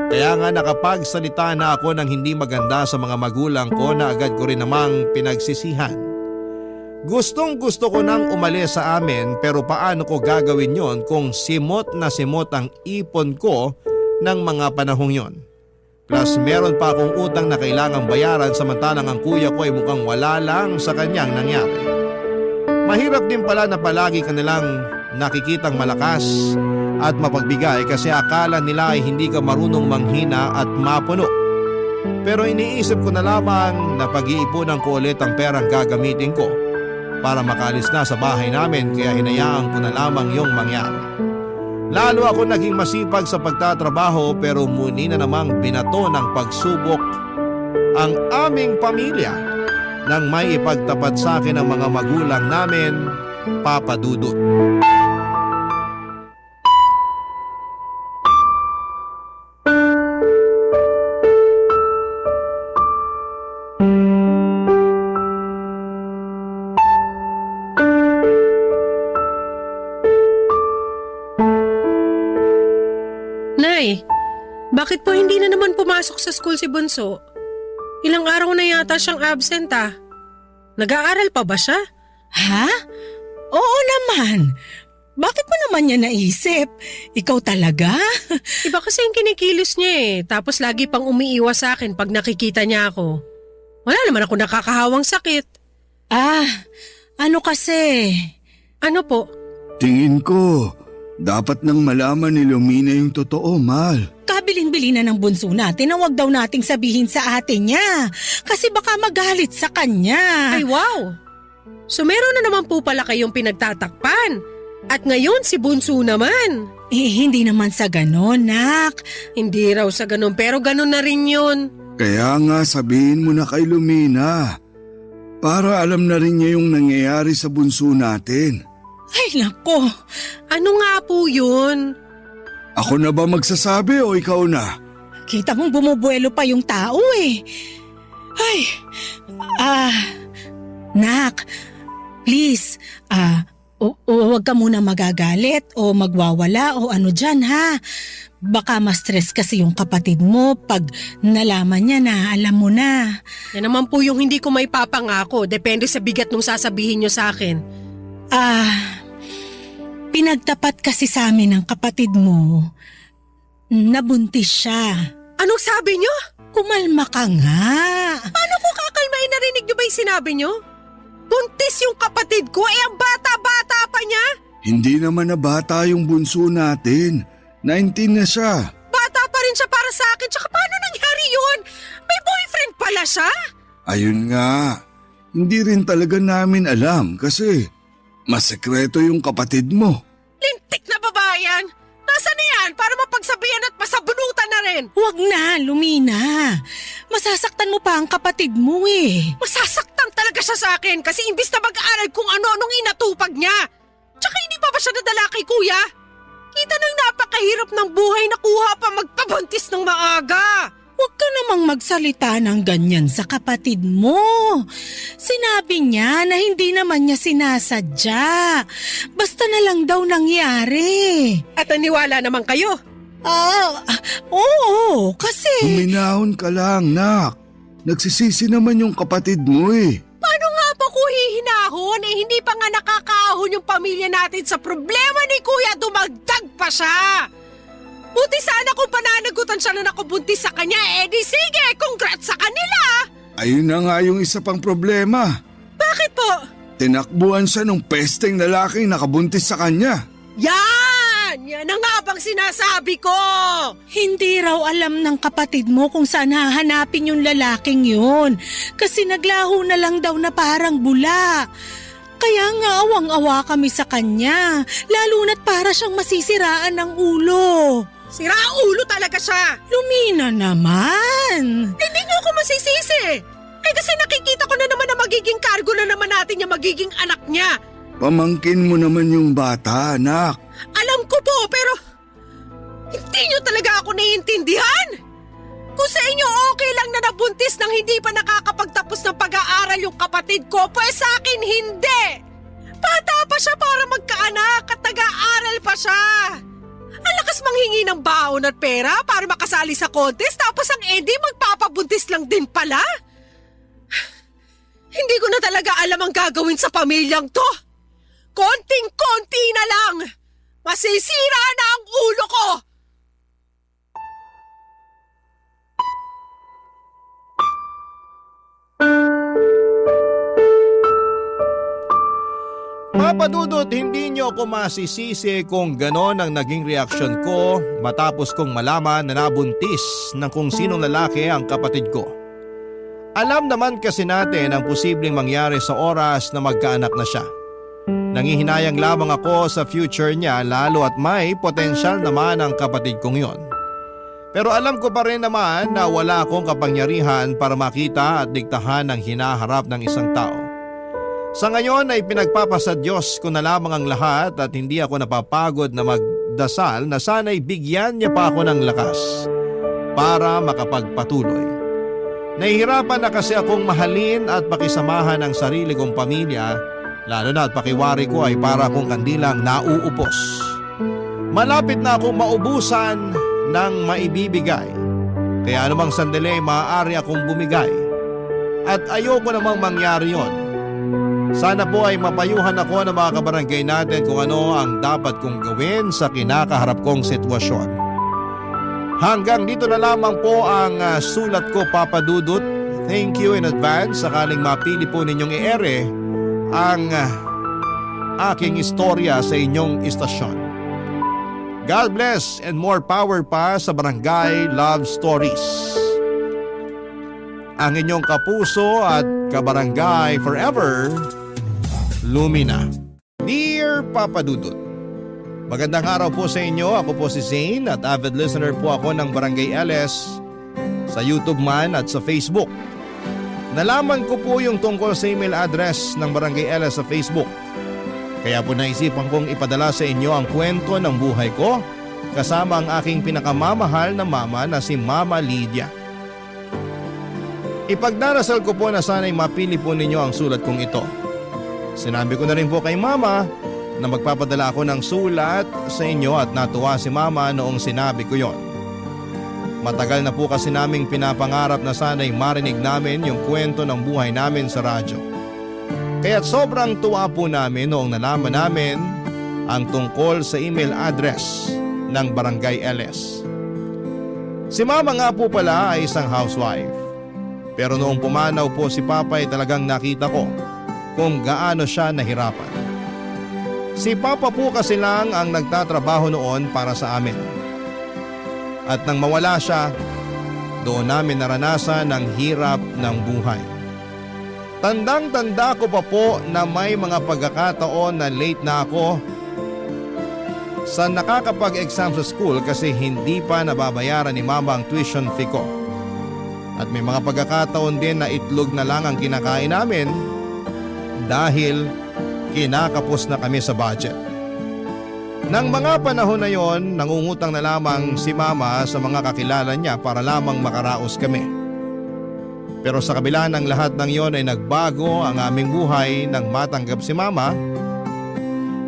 Kaya nga nakapagsalita na ako ng hindi maganda sa mga magulang ko na agad ko rin namang pinagsisihan. Gustong gusto ko nang umalis sa amin pero paano ko gagawin yon kung simot na simot ang ipon ko ng mga panahong yon. Plus meron pa akong utang na kailangang bayaran samantalang ang kuya ko ay mukhang wala lang sa kanyang nangyari. Mahirap din pala na palagi kanilang nakikitang malakas at mapagbigay kasi akala nila ay hindi ka marunong manghina at mapuno. Pero iniisip ko na lamang na pag-iipunan ko ulit ang perang gagamitin ko para makalis na sa bahay namin kaya hinayaan ko na lamang yung mangyari. Lalo ako naging masipag sa pagtatrabaho pero muli na namang binato ng pagsubok ang aming pamilya nang may ipagtapat sa akin ang mga magulang namin, Papa Dudut. Bakit po hindi na naman pumasok sa school si Bunso? Ilang araw na yata siyang absent ah. Nag-aaral pa ba siya? Ha? Oo naman. Bakit mo naman niya naisip? Ikaw talaga? Iba kasi yung kinikilos niya eh. Tapos lagi pang umiiwas sa akin pag nakikita niya ako. Wala naman ako nakakahawang sakit. Ano kasi? Ano po? Tingin ko, dapat nang malaman ni Lumina yung totoo, Mal. Kabilin-bili na ng bunso natin na wag daw nating sabihin sa ate niya. Kasi baka magalit sa kanya. Ay wow! So meron na naman po pala kayong pinagtatakpan. At ngayon si Bunso naman. Hindi naman sa ganon, nak. Hindi raw sa ganon pero ganon na rin yun. Kaya nga sabihin mo na kay Lumina. Para alam na rin niya yung nangyayari sa bunso natin. Ay nako. Ano nga po yun? Ako na ba magsasabi o ikaw na? Kita mong bumubuelo pa yung tao eh. Ay, nak, please, huwag ka muna magagalit o magwawala o ano dyan ha. Baka ma-stress kasi yung kapatid mo pag nalaman niya na alam mo na. Yan naman po yung hindi ko may papangako. Depende sa bigat nung sasabihin niyo sa akin. Pinagtapat kasi sa amin ng kapatid mo. Nabuntis siya. Anong sabi niyo? Kumalma ka nga. Paano ko kakalmain? Narinig niyo ba yung sinabi niyo? Buntis yung kapatid ko, ang bata-bata pa niya. Hindi naman na bata yung bunso natin. 19 na siya. Bata pa rin siya para sa akin, tsaka paano nangyari yun? May boyfriend pala siya? Ayun nga, hindi rin talaga namin alam kasi masekreto yung kapatid mo. Lintik na babayan! Nasaan na yan para mapagsabihan at masabunutan na rin? Huwag na, Lumina. Masasaktan mo pa ang kapatid mo eh. Masasaktan talaga siya sa akin kasi imbis na mag-aaral kung ano-anong inatupag niya. Tsaka hindi pa ba siya nadala kay kuya? Kita nang napakahirap ng buhay na kuha pa magpabuntis ng maaga. Huwag ka namang magsalita ng ganyan sa kapatid mo. Sinabi niya na hindi naman niya sinasadya. Basta na lang daw nangyari. At naniwala naman kayo? Oo, kasi... Huminahon ka lang, nak. Nagsisisi naman yung kapatid mo eh. Paano nga ba ko hihinahon? Hindi pa nga nakakaahon yung pamilya natin sa problema ni Kuya, dumagdag pa siya. Buti sana kung pananagutan siya na nakabuntis sa kanya, di sige, congrats sa kanila. Ayun na nga yung isa pang problema. Bakit po? Tinakbuhan siya ng pesteng lalaking nakabuntis sa kanya. Yan ang nga bang sinasabi ko. Hindi raw alam ng kapatid mo kung saan hahanapin yung lalaking yun. Kasi naglaho na lang daw na parang bula. Kaya nga awang-awa kami sa kanya. Lalo na't para siyang masisiraan ng ulo. Sira ulo talaga siya. Lumina naman. Hindi niyo ako masisisi. Kasi nakikita ko na naman na magiging kargo na naman natin yung magiging anak niya. Pamangkin mo naman yung bata, anak. Alam ko po, pero hindi niyo talaga ako naiintindihan. Kung sa inyo okay lang na nabuntis nang hindi pa nakakapagtapos ng pag-aaral yung kapatid ko, pues sa akin hindi. Bata pa siya para magkaanak at nag-aaral pa siya. Ang lakas manghingi ng baon at pera para makasali sa contest, tapos ang Eddie magpapabuntis lang din pala. Hindi ko na talaga alam ang gagawin sa pamilyang to. Konting-konti na lang. Masisira na ang ulo ko. Papa Dudut, hindi niyo ako masisisi kung ganon ang naging reaksyon ko matapos kong malaman na nabuntis ng kung sinong lalaki ang kapatid ko. Alam naman kasi natin ang posibleng mangyari sa oras na magkaanak na siya. Nangihinayang lamang ako sa future niya lalo at may potensyal naman ang kapatid kong yon. Pero alam ko pa rin naman na wala akong kapangyarihan para makita at diktahan ang hinaharap ng isang tao. Sa ngayon ay pinagpapasa Diyos ko na lamang ang lahat at hindi ako napapagod na magdasal na sana'y bigyan niya pa ako ng lakas para makapagpatuloy. Nahihirapan na kasi akong mahalin at pakisamahan ang sarili kong pamilya, lalo na at pakiwari ko ay para akong kandilang nauupos. Malapit na akong maubusan ng maibibigay, kaya anumang sandali maaari akong bumigay. At ayoko namang mangyari yon. Sana po ay mapayuhan ako ng mga kabarangay natin kung ano ang dapat kong gawin sa kinakaharap kong sitwasyon. Hanggang dito na lamang po ang sulat ko, Papa Dudut. Thank you in advance sakaling mapili po ninyong i-ere ang aking istorya sa inyong istasyon. God bless and more power pa sa Barangay Love Stories. Ang inyong kapuso at kabarangay forever, Lumina. Dear Papa Dudut, magandang araw po sa inyo. Ako po si Zane at avid listener po ako ng Barangay LS sa YouTube man at sa Facebook. Nalaman ko po yung tungkol sa email address ng Barangay LS sa Facebook. Kaya po naisipan kong ipadala sa inyo ang kwento ng buhay ko kasama ang aking pinakamamahal na mama na si Mama Lydia. Ipagdarasal ko po na sana'y mapili po ninyo ang sulat kong ito. Sinabi ko na rin po kay Mama na magpapadala ako ng sulat sa inyo at natuwa si Mama noong sinabi ko yon. Matagal na po kasi naming pinapangarap na sana'y marinig namin yung kwento ng buhay namin sa radyo. Kaya't sobrang tuwa po namin noong nalaman namin ang tungkol sa email address ng Barangay LS. Si Mama nga po pala ay isang housewife. Pero noong pumanaw po si Papa ay talagang nakita ko kung gaano siya nahirapan. Si Papa po kasi lang ang nagtatrabaho noon para sa amin. At nang mawala siya, doon namin naranasan ang hirap ng buhay. Tandang-tanda ko pa po na may mga pagkakataon na late na ako sa nakakapag-exam sa school kasi hindi pa nababayaran ni Mama ang tuition fee ko. At may mga pagkakataon din na itlog na lang ang kinakain namin dahil kinakapos na kami sa budget. Nang mga panahon na yon, nangungutang na lamang si Mama sa mga kakilala niya para lamang makaraos kami. Pero sa kabila ng lahat ng yon ay nagbago ang aming buhay nang matanggap si Mama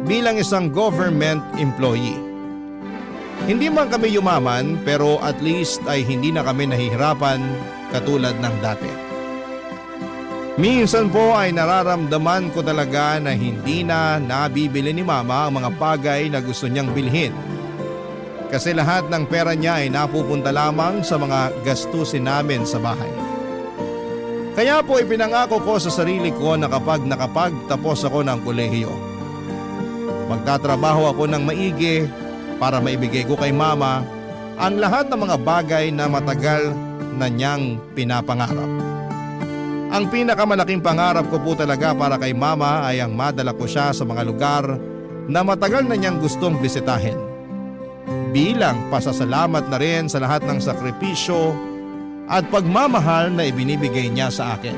bilang isang government employee. Hindi man kami yumaman pero at least ay hindi na kami nahihirapan katulad ng dati. Minsan po ay nararamdaman ko talaga na hindi na nabibili ni Mama ang mga bagay na gusto niyang bilhin. Kasi lahat ng pera niya ay napupunta lamang sa mga gastusin namin sa bahay. Kaya po ipinangako ko sa sarili ko na kapag nakapagtapos ako ng kolehiyo, magtatrabaho ako ng maigi para maibigay ko kay Mama ang lahat ng mga bagay na matagal na niyang pinapangarap. Ang pinakamalaking pangarap ko po talaga para kay Mama ay ang madala ko siya sa mga lugar na matagal na niyang gustong bisitahin. Bilang pasasalamat na rin sa lahat ng sakripisyo at pagmamahal na ibinibigay niya sa akin.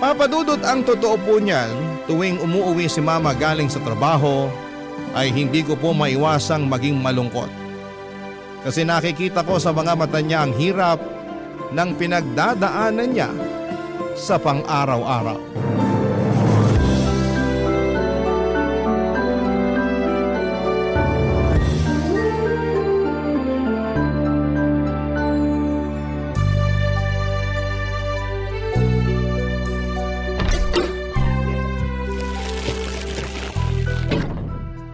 Papadudot, ang totoo po niyan, tuwing umuuwi si Mama galing sa trabaho ay hindi ko po maiwasang maging malungkot. Kasi nakikita ko sa mga mata niya ang hirap ng pinagdadaanan niya sa pang-araw-araw.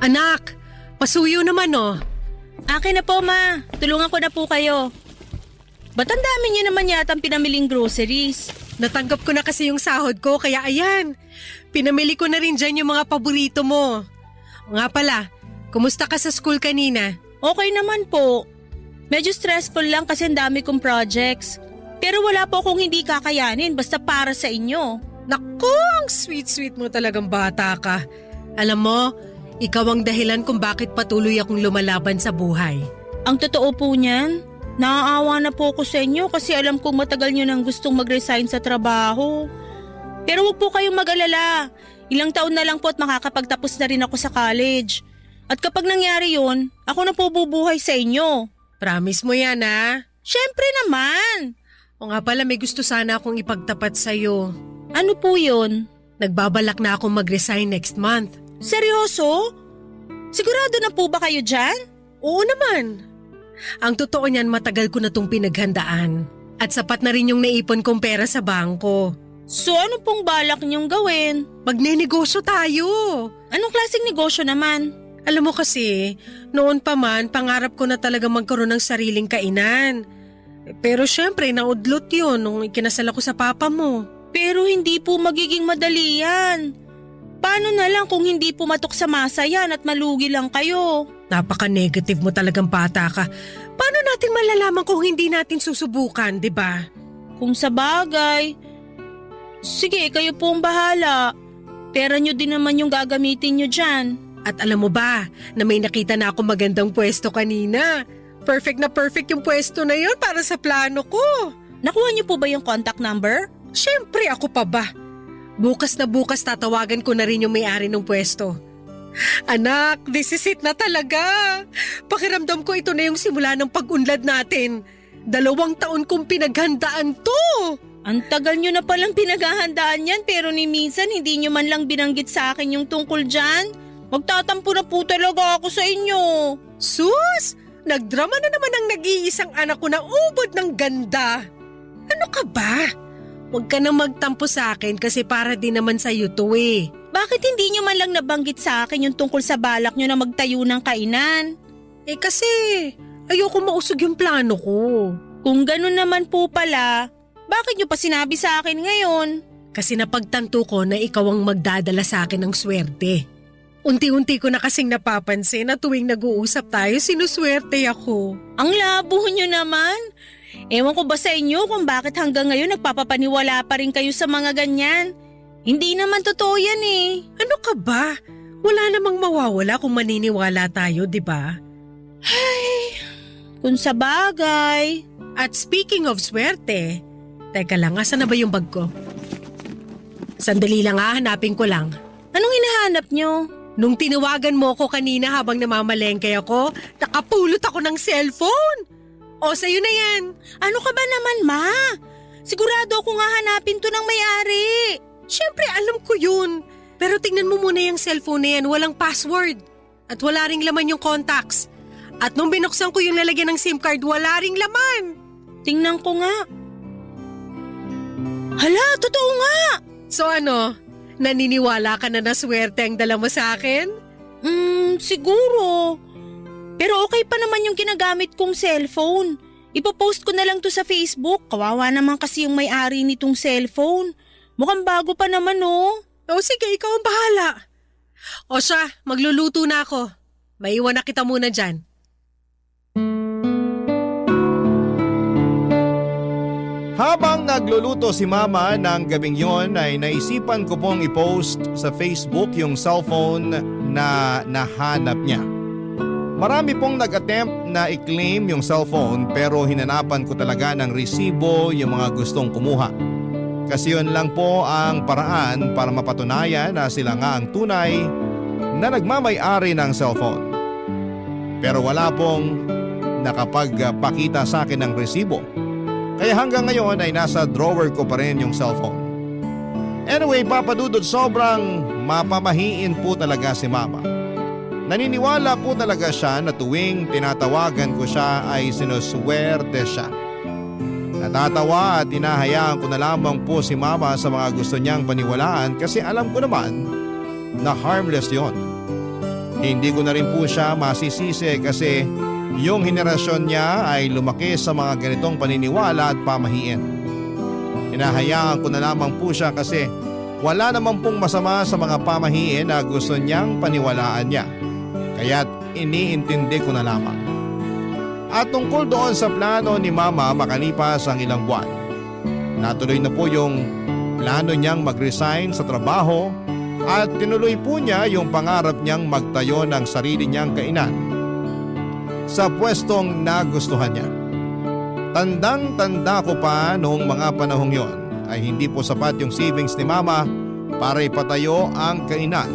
Anak, pasuyo naman oh. Akin na po, Ma. Tulungan ko na po kayo. Ba't ang dami niyo naman yata ang pinamiling groceries? Natanggap ko na kasi yung sahod ko kaya ayan. Pinamili ko na rin dyan yung mga paborito mo. O nga pala, kumusta ka sa school kanina? Okay naman po. Medyo stressful lang kasi ang dami kong projects. Pero wala po akong hindi kakayanin basta para sa inyo. Naku, ang sweet-sweet mo talagang bata ka. Alam mo, ikaw ang dahilan kung bakit patuloy akong lumalaban sa buhay. Ang totoo po niyan? Naaawa na po ako sa inyo kasi alam kong matagal nyo nang gustong mag-resign sa trabaho. Pero huwag po kayong mag-alala. Ilang taon na lang po at makakapagtapos na rin ako sa college. At kapag nangyari yun, ako na po bubuhay sa inyo. Promise mo yan, ha? Syempre naman. O nga pala, may gusto sana akong ipagtapat sa'yo. Ano po yun? Nagbabalak na akong mag-resign next month. Seryoso? Sigurado na po ba kayo dyan? Oo naman. Ang totoo niyan, matagal ko na itong pinaghandaan. At sapat na rin yung naipon kong pera sa bangko. So ano pong balak niyong gawin? Magnenegosyo tayo. Anong klaseng negosyo naman? Alam mo kasi, noon pa man, pangarap ko na talaga magkaroon ng sariling kainan. Pero syempre, naudlot yun nung ikinasal ako sa papa mo. Pero hindi po magiging madali yan. Paano na lang kung hindi pumatok sa masa yan at malugi lang kayo? Napaka-negative mo talagang bata ka. Paano natin malalaman kung hindi natin susubukan, di ba? Kung sa bagay. Sige, kayo po ang bahala. Pera nyo din naman yung gagamitin nyo dyan. At alam mo ba na may nakita na ako magandang pwesto kanina? Perfect na perfect yung pwesto na yun para sa plano ko. Nakuha nyo po ba yung contact number? Siyempre, ako pa ba? Bukas na bukas tatawagan ko na rin yung may-ari ng pwesto. Anak, this is it na talaga. Pakiramdam ko ito na yung simula ng pag-unlad natin. 2 taon kong pinaghandaan to. Ang tagal nyo na palang pinaghahandaan yan pero ni minsan hindi nyo man lang binanggit sa akin yung tungkol dyan. Magtatampo na po talaga ako sa inyo. Sus! Nagdrama na naman ang nag-iisang anak ko na ubod ng ganda. Ano ka ba? Huwag ka nang magtampo sa akin kasi para din naman sa'yo to eh. Bakit hindi nyo man lang nabanggit sa akin yung tungkol sa balak nyo na magtayo ng kainan? Eh kasi ayoko mausog yung plano ko. Kung ganun naman po pala, bakit nyo pa sinabi sa akin ngayon? Kasi napagtanto ko na ikaw ang magdadala sa akin ng swerte. Unti-unti ko na kasing napapansin na tuwing nag-uusap tayo, sinuswerte ako. Ang labo nyo naman. Ewan ko ba sa inyo kung bakit hanggang ngayon nagpapapaniwala pa rin kayo sa mga ganyan? Hindi naman totoo yan eh. Ano ka ba? Wala namang mawawala kung maniniwala tayo, di ba? Ay, kung sa bagay. At speaking of swerte, teka lang, asan na ba yung bag ko? Sandali lang hanapin ko lang. Anong hinahanap nyo? Nung tinawagan mo ko kanina habang namamalengke ako, nakapulot ako ng cellphone. O, sa'yo na yan. Ano ka ba naman, Ma? Sigurado ako nga hanapin to ng may-ari. Siyempre, alam ko yun. Pero tingnan mo muna yung cellphone na yan, walang password. At wala ring laman yung contacts. At nung binuksan ko yung lalagyan ng SIM card, wala ring laman. Tingnan ko nga. Hala, totoo nga! So ano, naniniwala ka na swerte ang dala mo sa akin? Siguro. Pero okay pa naman yung ginagamit kong cellphone. Ipopost ko na lang to sa Facebook. Kawawa naman kasi yung may-ari nitong cellphone. Mukhang bago pa naman, oh. O sige, ikaw ang bahala. O siya, magluluto na ako. Maiwan na kita muna dyan. Habang nagluluto si Mama ng gabing yon ay naisipan ko pong i-post sa Facebook yung cellphone na nahanap niya. Marami pong nag-attempt na i-claim yung cellphone pero hinanapan ko talaga ng resibo yung mga gustong kumuha. Kasi yun lang po ang paraan para mapatunayan na sila nga ang tunay na nagmamay-ari ng cellphone. Pero wala pong nakapagpakita sa akin ng resibo. Kaya hanggang ngayon ay nasa drawer ko pa rin yung cellphone. Anyway, Papa Dudut, sobrang mapamahiin po talaga si Mama. Naniniwala po talaga siya na tuwing tinatawagan ko siya ay sinuswerte siya. Natatawa at hinahayaan ko na lamang po si Mama sa mga gusto niyang paniwalaan kasi alam ko naman na harmless yon. Hindi ko na rin po siya masisisi kasi yung henerasyon niya ay lumaki sa mga ganitong paniniwala at pamahiin. Hinahayaan ko na lamang po siya kasi wala naman pong masama sa mga pamahiin na gusto niyang paniwalaan niya. Kaya't iniintindi ko na lamang. At tungkol doon sa plano ni Mama makalipas ang ilang buwan, natuloy na po yung plano niyang mag-resign sa trabaho at tinuloy po niya yung pangarap niyang magtayo ng sarili niyang kainan sa pwestong nagustuhan niya. Tandang-tanda ko pa noong mga panahong yon ay hindi po sapat yung savings ni Mama para ipatayo ang kainan.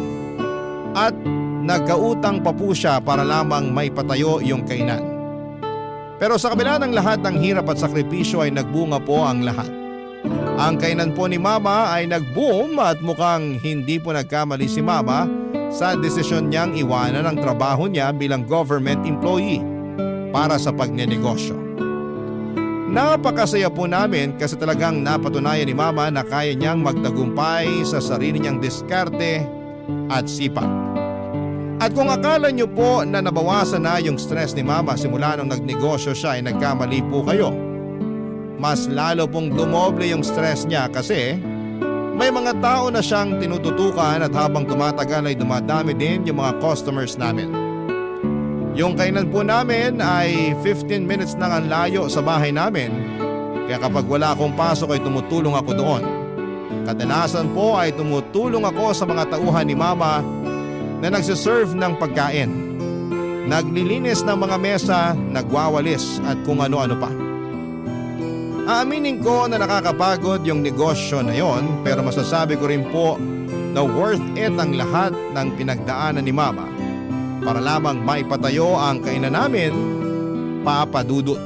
At nagkautang pa po siya para lamang may patayo yung kainan. Pero sa kabila ng lahat ng hirap at sakripisyo ay nagbunga po ang lahat. Ang kainan po ni Mama ay nag-boom at mukhang hindi po nagkamali si Mama sa desisyon niyang iwanan ang trabaho niya bilang government employee para sa pagnenegosyo. Napakasaya po namin kasi talagang napatunayan ni Mama na kaya niyang magtagumpay sa sarili niyang diskarte at sipag. At kung akala niyo po na nabawasan na yung stress ni Mama simula nung nagnegosyo siya ay nagkamali po kayo. Mas lalo pong dumoble yung stress niya kasi may mga tao na siyang tinututukan at habang tumatagal ay dumadami din yung mga customers namin. Yung kainan po namin ay 15 minutes lang ang layo sa bahay namin kaya kapag wala akong pasok ay tumutulong ako doon. Kadalasan po ay tumutulong ako sa mga tauhan ni Mama na nagsiserve ng pagkain, naglilinis ng mga mesa, nagwawalis at kung ano-ano pa. Aaminin ko na nakakapagod yung negosyo na yon pero masasabi ko rin po na worth it ang lahat ng pinagdaanan ni Mama para lamang maipatayo ang kainan namin, Papa Dudut.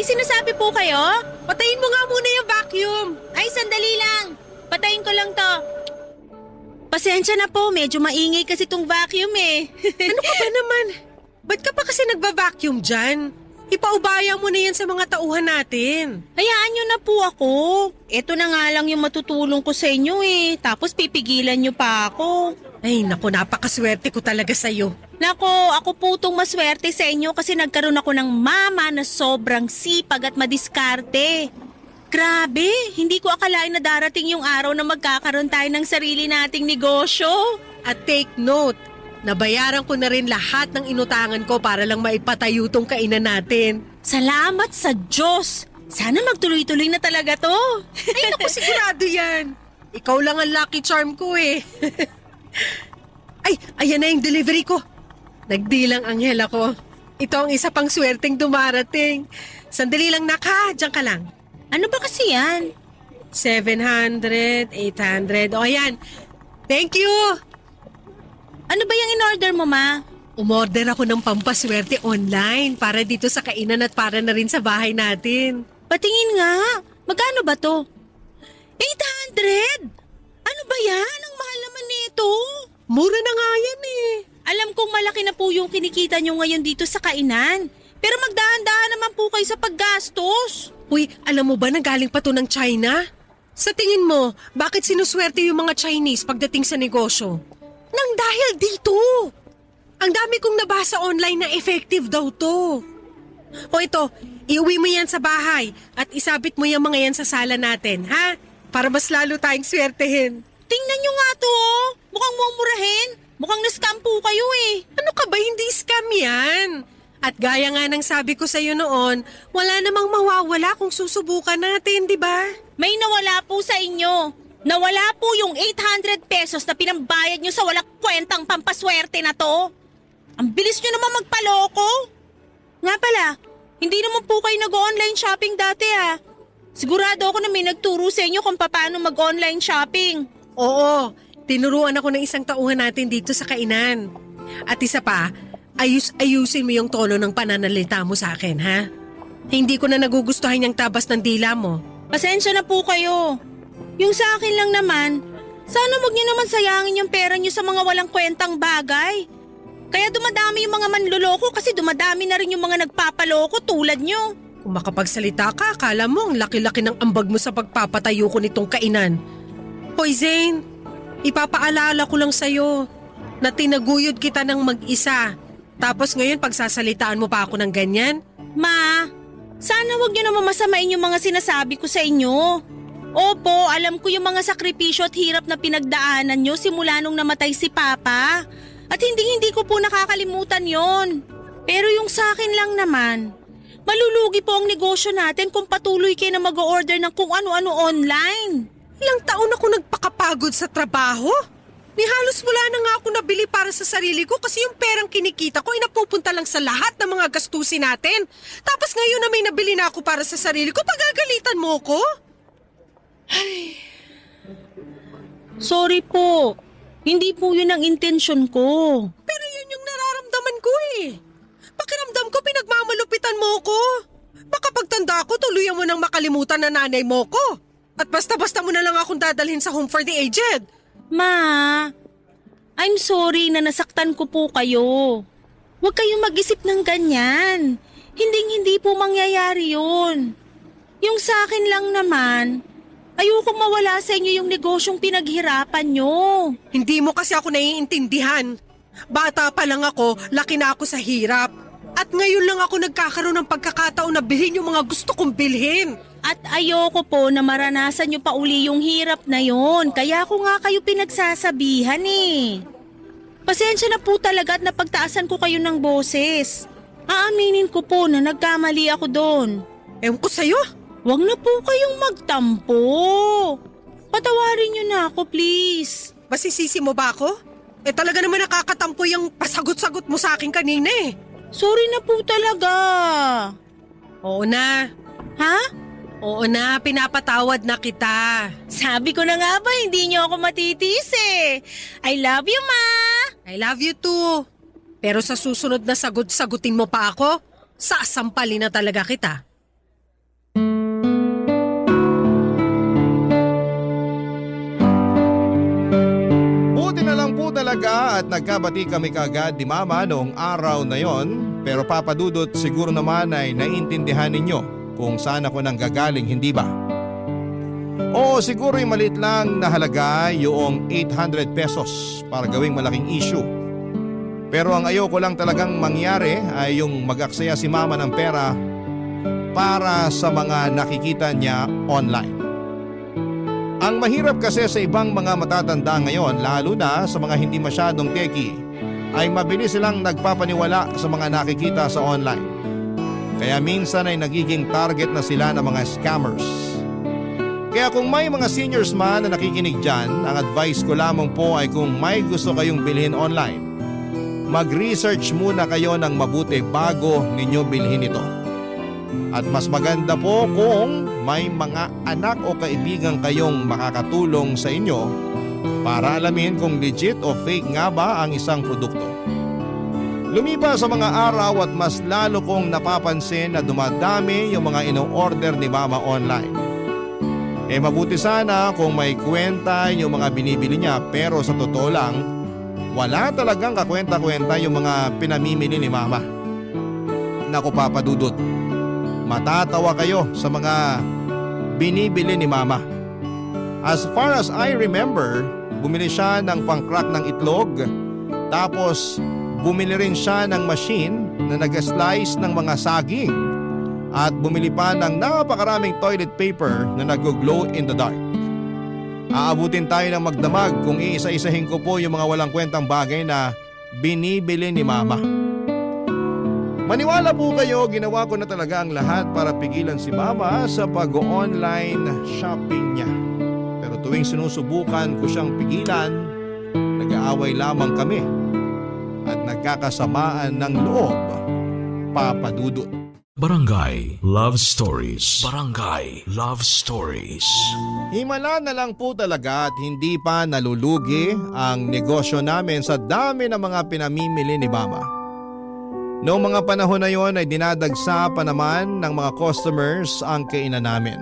Sinasabi po kayo? Patayin mo nga muna yung vacuum. Ay, sandali lang. Patayin ko lang to. Pasensya na po, medyo maingay kasi tong vacuum eh. Ano ka ba naman? Ba't ka pa kasi nagba-vacuum dyan? Ipaubaya mo na yan sa mga tauhan natin. Hayaan nyo na po ako. Ito na nga lang yung matutulong ko sa inyo eh. Tapos pipigilan nyo pa ako. Ay naku, napakaswerte ko talaga sa'yo. Nako, ako po itong maswerte sa inyo kasi nagkaroon ako ng mama na sobrang sipag at madiskarte. Grabe, hindi ko akalain na darating yung araw na magkakaroon tayo ng sarili nating negosyo. At take note, nabayaran ko na rin lahat ng inutangan ko para lang maipatayo tong kainan natin. Salamat sa Diyos! Sana magtuloy-tuloy na talaga to. Ay naku, sigurado yan. Ikaw lang ang lucky charm ko eh. Ay, ayan na yung delivery ko. Nagdilang anghel ako. Ito ang isa pang swerteng dumarating. Sandali lang naka, diyan ka lang. Ano ba kasi yan? 700, 800, o ayan. Thank you! Ano ba yung in-order mo, ma? Umorder ako ng pampaswerte online para dito sa kainan at para na rin sa bahay natin. Patingin nga. Magkano ba to? 800? Ano ba yan? Ang mahal naman nito. Mura na nga yan eh. Alam kong malaki na po yung kinikita nyo ngayon dito sa kainan. Pero magdahan-dahan naman po kayo sa paggastos. Uy, alam mo ba na galing pa to ng China? Sa tingin mo, bakit sinuswerte yung mga Chinese pagdating sa negosyo? Nang dahil dito. Ang dami kong nabasa online na effective daw to. O ito, iuwi mo yan sa bahay at isabit mo yung mga yan sa sala natin, ha? Para mas lalo tayong swertehin. Tingnan nyo nga to, oh. Mukhang mumurahin. Mukhang na-scam po kayo eh. Ano ka ba? Hindi scam yan. At gaya nga ng sabi ko sa'yo noon, wala namang mawawala kung susubukan natin, di ba? May nawala po sa inyo. Nawala po yung 800 pesos na pinambayad nyo sa walang kwentang pampaswerte na to. Ang bilis nyo naman magpaloko. Nga pala, hindi naman po kayo nag-online shopping dati ah. Sigurado ako na may nagturo sa inyo kung paano mag-online shopping. Oo, tinuruan ako ng isang tauhan natin dito sa kainan. At isa pa, ayusin mo yung tono ng pananalita mo sa akin, ha? Hindi ko na nagugustuhan yung tabas ng dila mo. Pasensya na po kayo. Yung sa akin lang naman, sana wag niyo naman sayangin yung pera niyo sa mga walang kwentang bagay. Kaya dumadami yung mga manloloko kasi dumadami na rin yung mga nagpapaloko tulad niyo. Kung makapagsalita ka, akala mo ang laki-laki ng ambag mo sa pagpapatayo ko nitong kainan. Hoy Zane, ipapaalala ko lang sa'yo na tinaguyod kita ng mag-isa. Tapos ngayon pagsasalitaan mo pa ako ng ganyan? Ma, sana wag niyo naman masamain yung mga sinasabi ko sa inyo. Opo, alam ko yung mga sakripisyo at hirap na pinagdaanan nyo simula nung namatay si Papa. At hindi ko po nakakalimutan yon. Pero yung sa akin lang naman, malulugi po ang negosyo natin kung patuloy kayo na mag-order ng kung ano-ano online. Ilang taon ako nagpakapagod sa trabaho. Ni halos wala na nga ako nabili para sa sarili ko kasi yung perang kinikita ko ay napupunta lang sa lahat ng mga gastusin natin. Tapos ngayon na may nabili na ako para sa sarili ko, pagagalitan mo ko? Ay. Sorry po. Hindi po yun ang intensyon ko. Pero yun yung nararamdaman ko eh. Pakiramdam ko pinagmamalupitan mo ko. Baka pagtanda ko tuluyan mo nang makalimutan na nanay mo ko. At basta-basta mo na lang akong dadalhin sa home for the aged. Ma, I'm sorry na nasaktan ko po kayo. Huwag kayong mag-isip ng ganyan. Hindi po mangyayari yun. Yung sa akin lang naman, ayokong mawala sa inyo yung negosyong pinaghirapan nyo. Hindi mo kasi ako naiintindihan. Bata pa lang ako, laki na ako sa hirap. At ngayon lang ako nagkakaroon ng pagkakataon na bilhin yung mga gusto kong bilhin. At ayoko po na maranasan nyo pa uli yung hirap na yon. Kaya ako nga kayo pinagsasabihan eh. Pasensya na po talaga at napagtaasan ko kayo ng boses. Aaminin ko po na nagkamali ako doon. Ewan ko sa'yo. Huwag na po kayong magtampo. Patawarin nyo na ako, please. Masisisi mo ba ako? Talaga naman nakakatampo yung pasagot-sagot mo sa akin kanina eh. Sorry na po talaga. Oo na. Ha? Oo na, pinapatawad na kita. Sabi ko na nga ba, hindi niyo ako matitiis eh. I love you, Ma. I love you too. Pero sa susunod na sagot-sagutin mo pa ako, sasampalin na talaga kita. Buti na lang po talaga at nagkabati kami kaagad ni Mama noong araw na yon. Pero Papa Dudut, siguro naman ay naiintindihan ninyo kung saan ako nang gagaling, hindi ba? O siguro yung maliit lang na halaga yung 800 pesos para gawing malaking issue. Pero ang ayoko lang talagang mangyari ay yung mag-aksaya si Mama ng pera para sa mga nakikita niya online. Ang mahirap kasi sa ibang mga matatanda ngayon, lalo na sa mga hindi masyadong techie, ay mabilis silang nagpapaniwala sa mga nakikita sa online. Kaya minsan ay nagiging target na sila ng mga scammers. Kaya kung may mga seniors man na nakikinig dyan, ang advice ko lamang po ay kung may gusto kayong bilhin online, mag-research muna kayo ng mabuti bago ninyo bilhin ito. At mas maganda po kung may mga anak o kaibigan kayong makakatulong sa inyo para alamin kung legit o fake nga ba ang isang produkto. Lumipas sa mga araw at mas lalo kong napapansin na dumadami yung mga ino-order ni Mama online. Mabuti sana kung may kwenta yung mga binibili niya, pero sa totoo lang, wala talagang kakwenta-kwenta yung mga pinamimili ni Mama. Naku Papa Dudut, matatawa kayo sa mga binibili ni Mama. As far as I remember, bumili siya ng pang-crack ng itlog, tapos bumili rin siya ng machine na nag-slice ng mga saging. At bumili pa ng napakaraming toilet paper na nag-glow in the dark. Aabutin tayo ng magdamag kung iisa-isahin ko po yung mga walang kwentang bagay na binibili ni Mama. Maniwala po kayo, ginawa ko na talaga ang lahat para pigilan si Mama sa pag-online shopping niya. Pero tuwing sinusubukan ko siyang pigilan, nag-aaway lamang kami at nagkakasamaan ng loob, Papa Dudut. Barangay Love Stories. Barangay Love Stories. Himala na lang po talaga at hindi pa nalulugi ang negosyo namin sa dami ng mga pinamimili ni Mama. Noong mga panahon na yon ay dinadagsa pa naman ng mga customers ang kainan namin.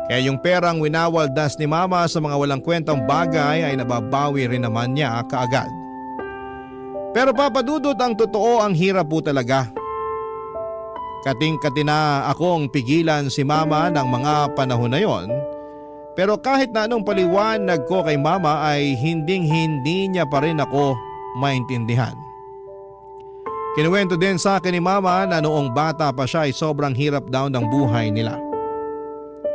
Kaya yung perang winawaldas ni Mama sa mga walang kwentang bagay ay nababawi rin naman niya kaagad. Pero Papa Dudut, ang totoo, ang hirap po talaga. Kating-kati na akong pigilan si Mama ng mga panahon na yon, pero kahit na anong paliwanag ko kay Mama ay hinding-hindi niya pa rin ako maintindihan. Kinuwento din sa akin ni Mama na noong bata pa siya ay sobrang hirap daw ng buhay nila.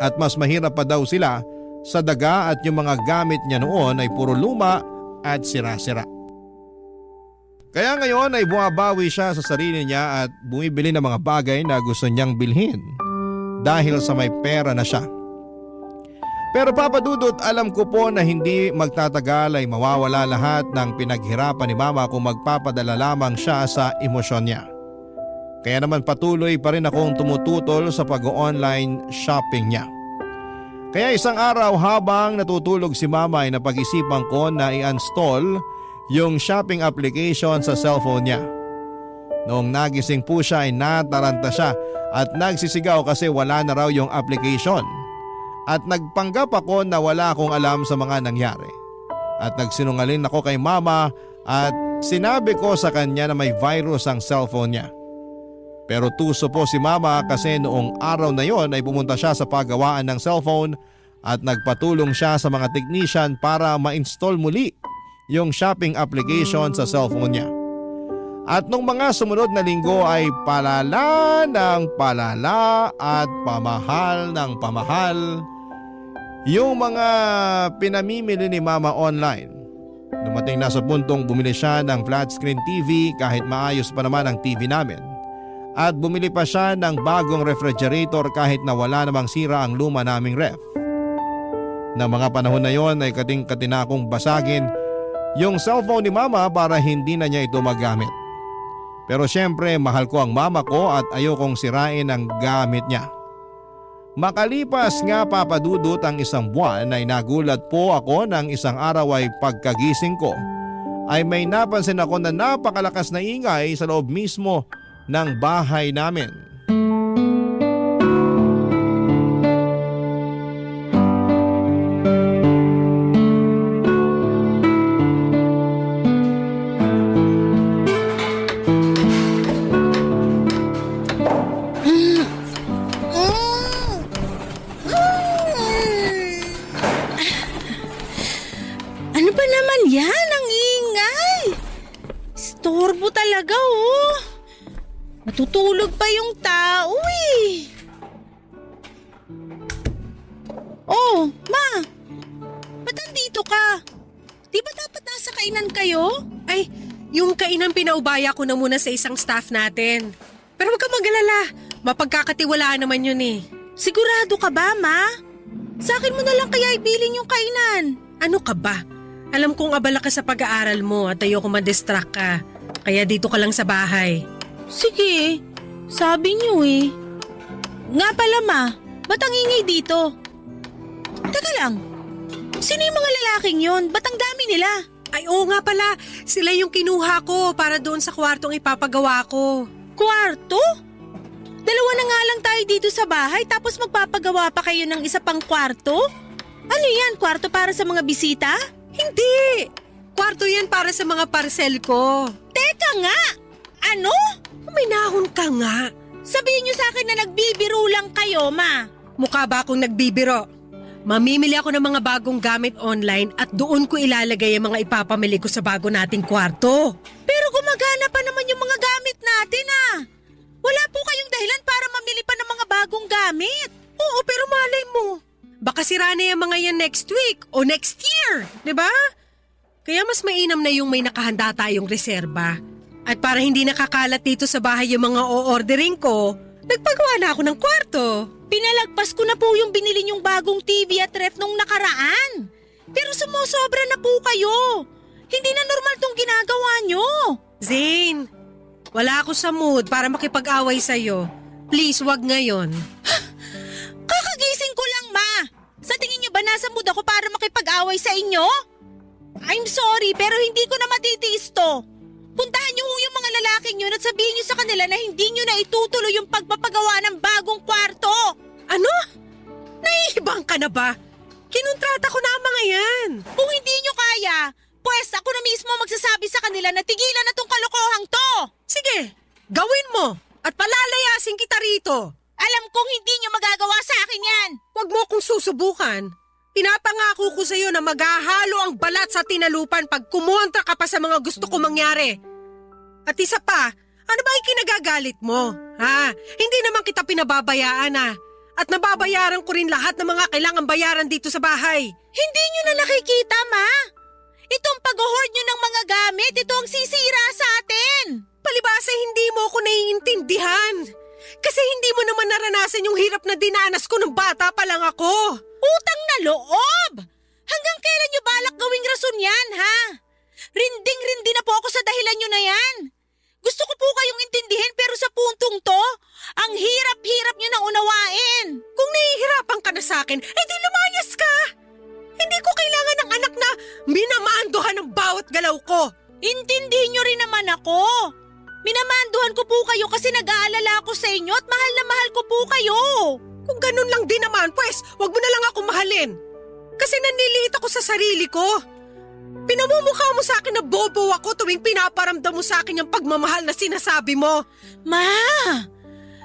At mas mahirap pa daw sila sa daga at yung mga gamit niya noon ay puro luma at sira-sira. Kaya ngayon ay bumabawi siya sa sarili niya at bumibili ng mga bagay na gusto niyang bilhin dahil sa may pera na siya. Pero Papa Dudut, alam ko po na hindi magtatagal ay mawawala lahat ng pinaghirapan ni Mama kung magpapadala lamang siya sa emosyon niya. Kaya naman patuloy pa rin akong tumututol sa pag-online shopping niya. Kaya isang araw habang natutulog si Mama ay napag-isipan ko na i-install yung shopping application sa cellphone niya. Noong nagising po siya ay nataranta siya at nagsisigaw kasi wala na raw yung application. At nagpanggap ako na wala akong alam sa mga nangyari. At nagsinungaling ako kay Mama at sinabi ko sa kanya na may virus ang cellphone niya. Pero tuso po si Mama kasi noong araw na yon ay pumunta siya sa paggawaan ng cellphone at nagpatulong siya sa mga technician para ma-install muli yung shopping application sa cellphone niya. At nung mga sumunod na linggo ay palala ng palala at pamahal ng pamahal yung mga pinamimili ni Mama online. Dumating na sa puntong bumili siya ng flat screen TV kahit maayos pa naman ang TV namin. At bumili pa siya ng bagong refrigerator kahit na wala namang sira ang luma naming ref. Na mga panahon na yon ay kating-kati na akong basagin yung cellphone ni Mama para hindi na niya ito magamit. Pero syempre mahal ko ang Mama ko at ayokong sirain ang gamit niya. Makalipas nga Papa Dudut ang isang buwan ay nagulat po ako ng isang araw ay pagkagising ko ay may napansin ako na napakalakas na ingay sa loob mismo ng bahay namin. Talaga oh. Natutulog pa yung tao eh. Oh, Ma. Ba't nandito ka? Di ba dapat nasa kainan kayo? Ay, yung kainan pinaubaya ko na muna sa isang staff natin. Pero huwag ka mag-alala. Mapagkakatiwalaan naman yun eh. Sigurado ka ba, Ma? Sa akin mo na lang kaya ibilin yung kainan. Ano ka ba? Alam kong abala ka sa pag-aaral mo at ayoko ma-distract ka. Kaya dito ka lang sa bahay. Sige, sabi niyo eh. Nga pala ma, ba't ang ingay dito? Teka lang, sino yung mga lalaking yun? Ba't ang dami nila? Ay oo nga pala, sila yung kinuha ko para doon sa kwartong ipapagawa ko. Kwarto? Dalawa na nga lang tayo dito sa bahay tapos magpapagawa pa kayo ng isa pang kwarto? Ano yan, kwarto para sa mga bisita? Hindi! Kwarto yan para sa mga parcel ko. Teka nga! Ano? Uminahon ka nga. Sabihin niyo sa akin na nagbibiro lang kayo, ma. Mukha ba akong nagbibiro? Mamimili ako ng mga bagong gamit online at doon ko ilalagay ang mga ipapamili ko sa bago nating kwarto. Pero gumagana pa naman yung mga gamit natin ah. Wala po kayong dahilan para mamili pa ng mga bagong gamit. Oo, pero malay mo. Baka sira na yung mga yan next week o next year, di ba? Kaya mas mainam na yung may nakahanda tayong reserba. At para hindi nakakalat dito sa bahay yung mga o-ordering ko, nagpagawa na ako ng kwarto. Pinalagpas ko na po yung binili niyong bagong TV at ref nung nakaraan. Pero sumusobra na po kayo. Hindi na normal tong ginagawa niyo. Zane, wala ako sa mood para makipag-away sa'yo. Please, wag ngayon. Kakagising ko lang, ma. Sa tingin niyo ba nasa mood ako para makipag-away sa inyo? I'm sorry, pero hindi ko na matitiis to. Puntahan niyo yung mga lalaking yun at sabihin niyo sa kanila na hindi niyo na itutuloy yung pagpapagawa ng bagong kwarto. Ano? Naiibang ka na ba? Kinontrata ko na ang mga yan. Kung hindi niyo kaya, pues ako na mismo magsasabi sa kanila na tigilan na tong kalokohang to. Sige, gawin mo at palalayasin kita rito. Alam kong hindi niyo magagawa sa akin yan. Huwag mo akong susubukan. Pinapangako ko sa'yo na maghahalo ang balat sa tinalupan pag kumontra ka pa sa mga gusto ko mangyari. At isa pa, ano ba yung kinagagalit mo? Ha? Hindi naman kita pinababayaan At nababayaran ko rin lahat ng mga kailangang bayaran dito sa bahay. Hindi niyo na nakikita, ma. Itong pag-hoard niyo ng mga gamit, ito ang sisira sa atin. Palibasa hindi mo ako naiintindihan. Kasi hindi mo naman naranasan yung hirap na dinanas ko nung bata pa lang ako. Utang na loob! Hanggang kailan niyo balak gawing rason yan, ha? Rinding-rindi na po ako sa dahilan niyo na yan. Gusto ko po kayong intindihin pero sa puntong to, ang hirap-hirap niyo na unawain. Kung nahihirapan ka na sa akin, di lumayas ka. Hindi ko kailangan ng anak na minamandohan ng bawat galaw ko. Intindihin niyo rin naman ako. Minamanduhan ko po kayo kasi nag-aalala ako sa inyo at mahal na mahal ko po kayo. Kung ganun lang din naman, pues, wag mo na lang ako mahalin. Kasi nanliliit ako sa sarili ko. Pinamumukha mo sa akin na bobo ako tuwing pinaparamdam mo sa akin yung pagmamahal na sinasabi mo. Ma,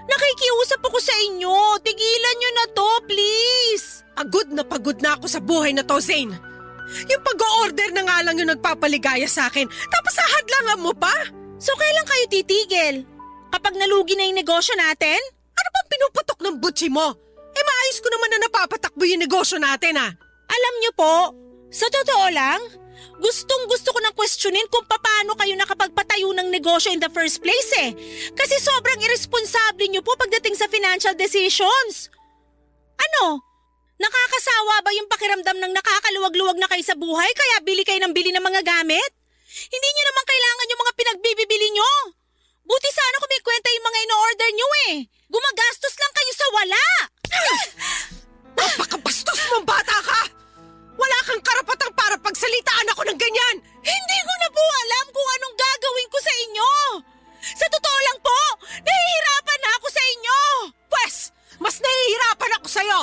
nakikiusap ako sa inyo. Tigilan niyo na to, please. Pagod na ako sa buhay na to, Zane. Yung pag-o-order na nga lang yung nagpapaligaya sa akin, tapos ahadlangan mo pa? So kailan kayo titigil? Kapag nalugi na yung negosyo natin? Ano bang pinuputok ng butsi mo? Maayos ko naman na napapatakbo yung negosyo natin Alam niyo po, sa totoo lang, gustong-gusto ko nang questionin kung paano kayo nakapagpatayo ng negosyo in the first place Kasi sobrang irresponsable niyo po pagdating sa financial decisions. Ano? Nakakasawa ba yung pakiramdam ng nakakaluwag-luwag na kayo sa buhay kaya bili kayo ng bili ng mga gamit? Hindi niyo naman kailangan yung mga pinagbibili niyo. Buti sana kung may kwenta yung mga ino-order niyo Gumagastos lang kayo sa wala. Napakabastos mong bata ka! Wala kang karapatang para pagsalitaan ako ng ganyan! Hindi ko na po alam kung anong gagawin ko sa inyo. Sa totoo lang po, nahihirapan na ako sa inyo. Pwes, mas nahihirapan ako sa'yo.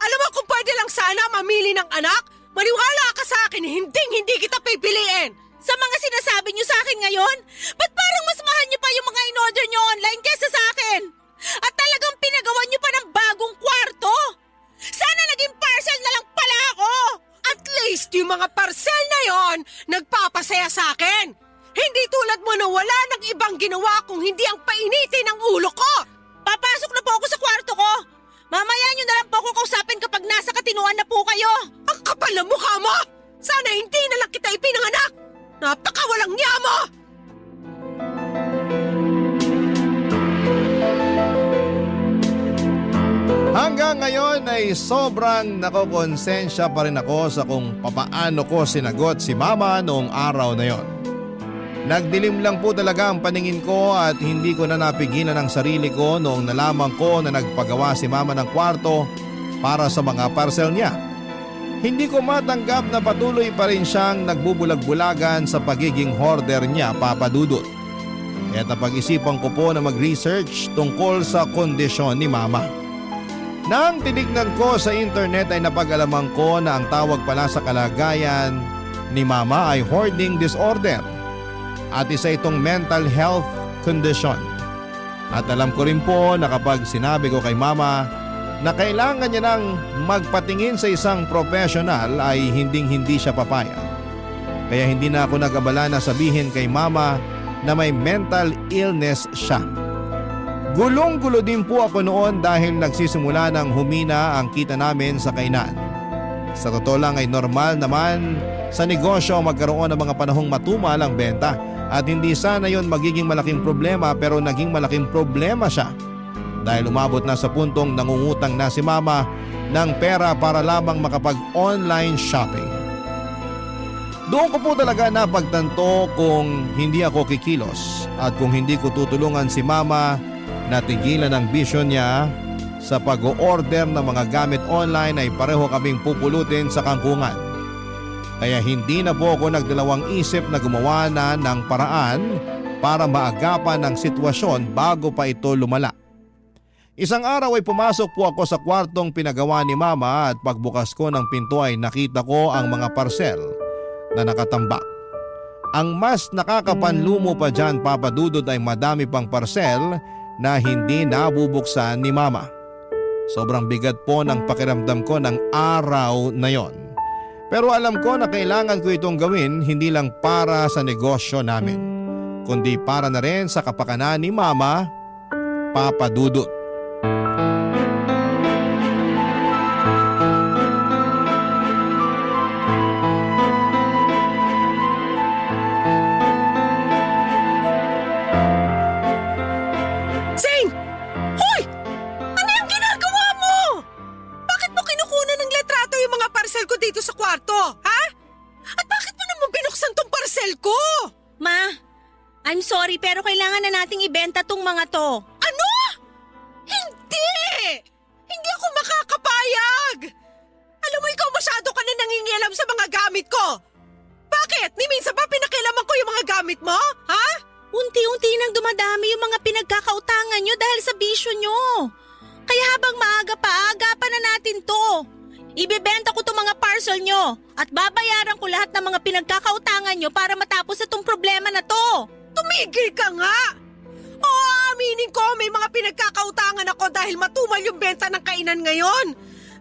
Alam mo kung pwede lang sana mamili ng anak, maniwala ka sa akin, hindi kita pipiliin. Sa mga sinasabi niyo sa akin ngayon, ba't parang mas mahal niyo pa yung mga in-order niyo online kaysa sa akin? At talagang pinagawa niyo pa ng bagong kwarto? Sana naging parcel na lang pala ako! At least yung mga parcel na yon nagpapasaya sa akin. Hindi tulad mo na wala nang ibang ginawa kung hindi ang painitin ng ulo ko. Papasok na po ako sa kwarto ko. Mamaya niyo na lang po ako kausapin kapag nasa katinuan na po kayo. Ang kapal ng mukha mo! Sana hindi na lang kita ipinanganak! Napakawalang niya mo! Hanggang Hanggang ngayon ay sobrang nakokonsensya pa rin ako sa kung papaano ko sinagot si Mama noong araw na yon. Nagdilim lang po talaga ang paningin ko at hindi ko na napigilan ang sarili ko noong nalaman ko na nagpagawa si Mama ng kwarto para sa mga parcel niya. Hindi ko matanggap na patuloy pa rin siyang nagbubulag-bulagan sa pagiging hoarder niya, Papa Dudut. Kaya napag-isipan ko po na mag-research tungkol sa kondisyon ni Mama. Nang tinignan ko sa internet ay napag-alaman ko na ang tawag pala sa kalagayan ni Mama ay hoarding disorder at isa itong mental health condition. At alam ko rin po na kapag sinabi ko kay Mama na kailangan niya nang magpatingin sa isang professional ay hinding-hindi siya papayag. Kaya hindi na ako nag-abala na sabihin kay Mama na may mental illness siya. Gulong-gulo din po ako noon dahil nagsisimula ng humina ang kita namin sa kainan. Sa totoo lang ay normal naman sa negosyo magkaroon ng mga panahong matumal ang benta at hindi sana yon magiging malaking problema, pero naging malaking problema siya dahil umabot na sa puntong nangungutang na si Mama ng pera para lamang makapag-online shopping. Doon ko po talaga napagtanto kung hindi ako kikilos at kung hindi ko tutulungan si Mama na tigilan ang bisyo niya sa pag-o-order ng mga gamit online ay pareho kaming pupulutin sa kangkungan. Kaya hindi na po ako nagdalawang isip na gumawa na ng paraan para maagapan ang sitwasyon bago pa ito lumala. Isang araw ay pumasok po ako sa kwartong pinagawa ni Mama at pagbukas ko ng pinto ay nakita ko ang mga parcel na nakatambak. Ang mas nakakapanlumo pa dyan, Papa Dudut, ay madami pang parcel na hindi nabubuksan ni Mama. Sobrang bigat po ng pakiramdam ko ng araw na yon. Pero alam ko na kailangan ko itong gawin hindi lang para sa negosyo namin, kundi para na rin sa kapakanan ni Mama, Papa Dudut. Dito sa kwarto, ha? At bakit mo naman binuksan tong parcel ko? Ma, I'm sorry pero kailangan na nating ibenta tong mga to. Ano? Hindi! Hindi ako makakapayag! Alam mo, ikaw masyado ka na nangingialam sa mga gamit ko. Bakit? Ni minsan ba pinakialaman ko yung mga gamit mo? Ha? Unti-unti nang dumadami yung mga pinagkakautangan nyo dahil sa bisyo nyo. Kaya habang maaga pa, agapan na natin to. Ibebenta ko itong mga parcel nyo at babayaran ko lahat ng mga pinagkakautangan nyo para matapos itong problema na to. Tumigil ka nga! Oo, aminin ko may mga pinagkakautangan ako dahil matumal yung benta ng kainan ngayon.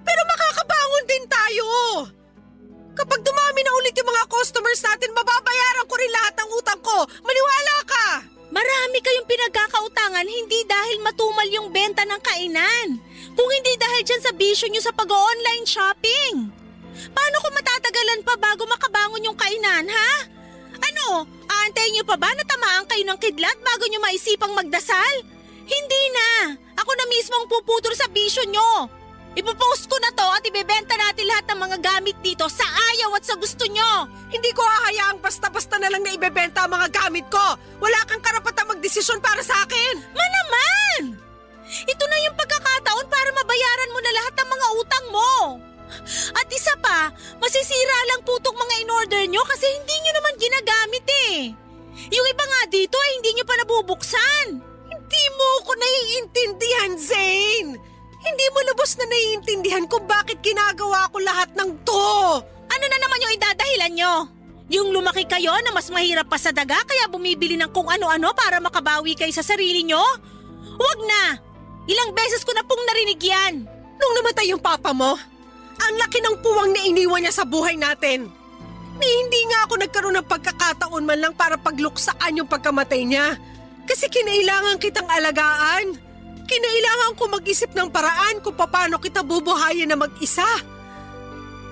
Pero makakabangon din tayo. Kapag dumami na ulit yung mga customers natin, mababayaran ko rin lahat ng utang ko. Maniwala ka! Marami kayong pinagkakautangan hindi dahil matumal yung benta ng kainan. Kung hindi dahil dyan sa bisyo nyo sa pag-online shopping. Paano kung matatagalan pa bago makabangon yung kainan, ha? Ano, aantayin nyo pa ba na tamaan kayo ng kidlat bago nyo maisipang magdasal? Hindi na. Ako na mismo ang puputol sa bisyo nyo. Ipopost ko na to at ibebenta natin lahat ng mga gamit dito sa ayaw at sa gusto nyo. Hindi ko hahayaang basta-basta na lang na ibebenta ang mga gamit ko. Wala kang karapatang magdesisyon para sa akin. Naman! Ito na yung pagkakataon para mabayaran mo na lahat ng mga utang mo. At isa pa, masisira lang po itong mga in-order nyo kasi hindi nyo naman ginagamit eh. Yung iba nga dito ay hindi nyo pa nabubuksan. Hindi mo ko naiintindihan, Zane. Hindi mo lubos na naiintindihan kung bakit ginagawa ko lahat ng to. Ano na naman yung idadahilan nyo? Yung lumaki kayo na mas mahirap pa sa daga kaya bumibili ng kung ano-ano para makabawi kayo sa sarili nyo? Huwag na! Ilang beses ko na pong narinig yan. Nung namatay yung papa mo, ang laki ng puwang na iniwan niya sa buhay natin. Hindi nga ako nagkaroon ng pagkakataon man lang para pagluksaan yung pagkamatay niya. Kasi kinailangan kitang alagaan. Kinailangan ko mag-isip ng paraan kung paano kita bubuhayin na mag-isa.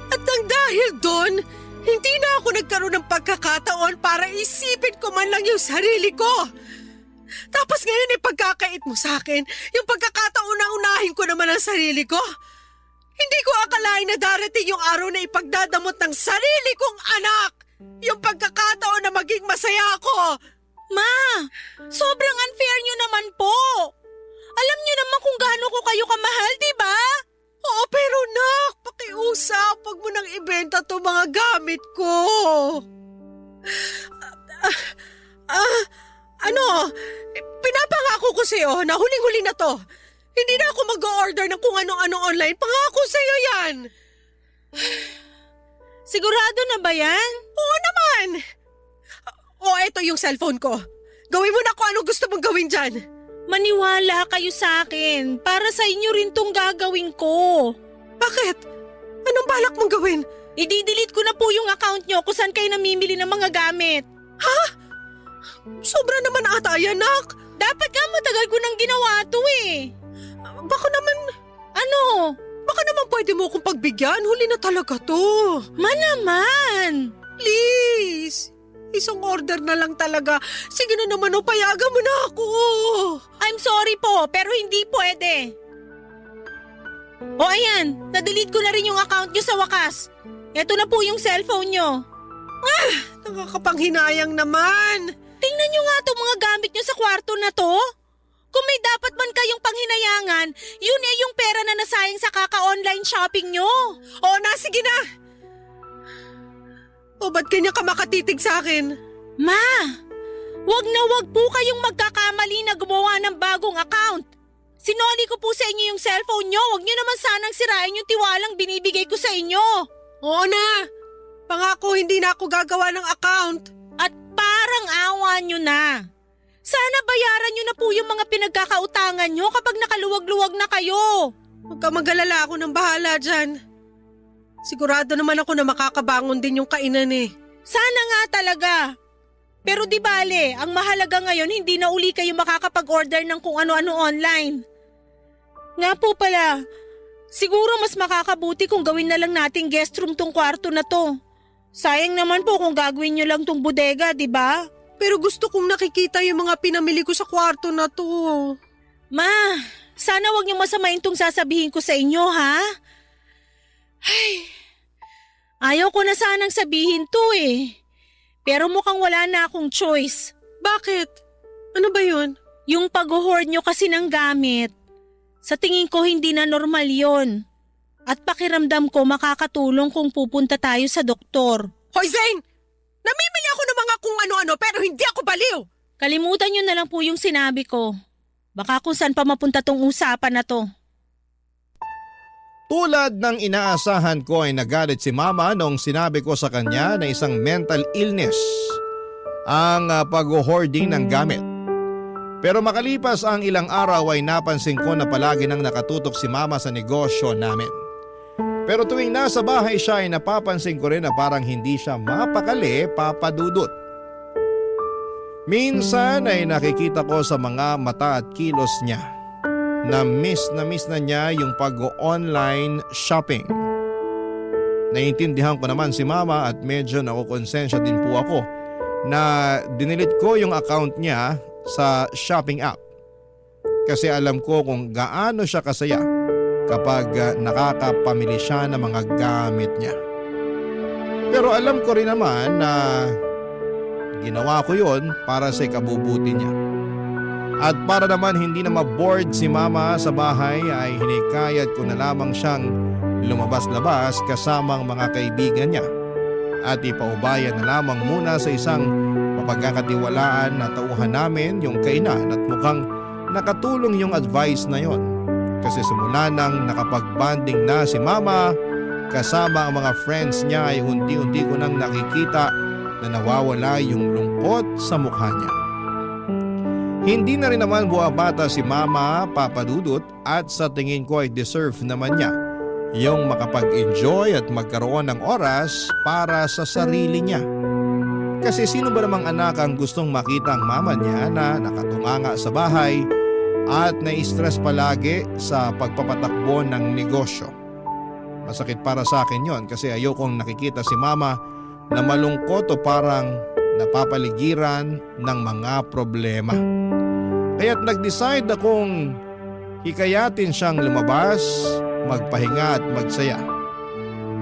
At nang dahil doon, hindi na ako nagkaroon ng pagkakataon para isipin ko man lang yung sarili ko. Tapos ngayon pagkakait mo sa akin, yung pagkakataon na unahin ko naman ang sarili ko. Hindi ko akalain na darating yung araw na ipagdadamot ng sarili kong anak. Yung pagkakataon na maging masaya ako. Ma, sobrang unfair nyo naman po. Alam nyo naman kung gaano ko kayo kamahal, di ba? Oo, pero nak, pakiusap. Huwag mo nang ibenta to mga gamit ko. Pinapangako ko sa'yo na huling-huli na to. Hindi na ako mag-o-order ng kung ano-ano online. Pangako sa'yo yan. Sigurado na ba yan? Oo naman. Eto yung cellphone ko. Gawin mo na kung anong gusto mong gawin dyan. Maniwala kayo sa akin. Para sa inyo rin tong gagawin ko. Bakit? Anong balak mong gawin? I-delete ko na po yung account nyo kung saan kayo namimili ng mga gamit. Ha? Sobra naman ata yan, nak. Dapat nga matagal ko nang ginawa to eh. Baka naman... Ano? Baka naman pwede mo akong pagbigyan. Huli na talaga to. Naman! Please. Isang order na lang talaga. Sige na naman, payagan mo na ako. I'm sorry po, pero hindi pwede. Ayan, na-delete ko na rin yung account nyo sa wakas. Eto na po yung cellphone nyo. Nakakapanghinayang naman. Tingnan nyo nga itong mga gamit nyo sa kwarto na to. Kung may dapat man kayong panghinayangan, yun yung pera na nasayang sa kaka-online shopping nyo. Sige na. Ba't kanya ka makatitig sa akin? Ma, wag na wag po kayong magkakamali na gumawa ng bagong account. Sinoli ko po sa inyo yung cellphone nyo. Wag nyo naman sanang sirain yung tiwalang binibigay ko sa inyo. Oo na. Pangako hindi na ako gagawa ng account. At parang awa nyo na. Sana bayaran nyo na po yung mga pinagkakautangan nyo kapag nakaluwag-luwag na kayo. Huwag ka mag-alala, ako nang bahala dyan. Sigurado naman ako na makakabangon din yung kainan eh. Sana nga talaga. Pero di bale, ang mahalaga ngayon hindi na uli kayo makakapag-order ng kung ano-ano online. Nga po pala, siguro mas makakabuti kung gawin na lang nating guest room tong kwarto na to. Sayang naman po kung gagawin nyo lang tong bodega, di ba? Pero gusto kong nakikita yung mga pinamili ko sa kwarto na to. Ma, sana wag niyo masamain tong sasabihin ko sa inyo, ha? Ayaw ko na sanang sabihin to eh. Pero mukhang wala na akong choice. Bakit? Ano ba yun? Yung pag-hoard nyo kasi ng gamit. Sa tingin ko hindi na normal yon. At pakiramdam ko makakatulong kung pupunta tayo sa doktor. Hoy Zane! Namimili ako ng mga kung ano-ano pero hindi ako baliw! Kalimutan nyo na lang po yung sinabi ko. Baka kung saan pa mapunta tong usapan na to. Tulad ng inaasahan ko ay nagalit si Mama noong sinabi ko sa kanya na isang mental illness ang pag-hoarding ng gamit. Pero makalipas ang ilang araw ay napansin ko na palagi nang nakatutok si Mama sa negosyo namin. Pero tuwing nasa bahay siya ay napapansin ko rin na parang hindi siya mapakali, Papa Dudut. Minsan ay nakikita ko sa mga mata at kilos niya na miss na niya yung pag-online shopping. Naiintindihan ko naman si Mama at medyo nakukonsensya din po ako na dinilit ko yung account niya sa shopping app. Kasi alam ko kung gaano siya kasaya kapag nakakapamili siya ng mga gamit niya. Pero alam ko rin naman na ginawa ko yun para sa ikabubuti niya. At para naman hindi na ma-bored si Mama sa bahay ay hinikayat ko na lamang siyang lumabas-labas kasamang mga kaibigan niya. At ipaubayan na lamang muna sa isang mapagkakatiwalaan na tauhan namin yung kainan at mukhang nakatulong yung advice na yon. Kasi simula nang nakapag-bonding na si Mama kasama ang mga friends niya ay unti-unti ko nang nakikita na nawawala yung lungkot sa mukha niya. Hindi na rin naman buwabata si Mama, Papa Dudut at sa tingin ko ay deserve naman niya yung makapag-enjoy at magkaroon ng oras para sa sarili niya. Kasi sino ba namang anak ang gustong makita ang mama niya na nakatunganga sa bahay at na-stress palagi sa pagpapatakbo ng negosyo? Masakit para sa akin yon kasi ayokong nakikita si Mama na malungkot o parang napapaligiran ng mga problema. Kaya't nag-decide akong hikayatin siyang lumabas, magpahinga at magsaya.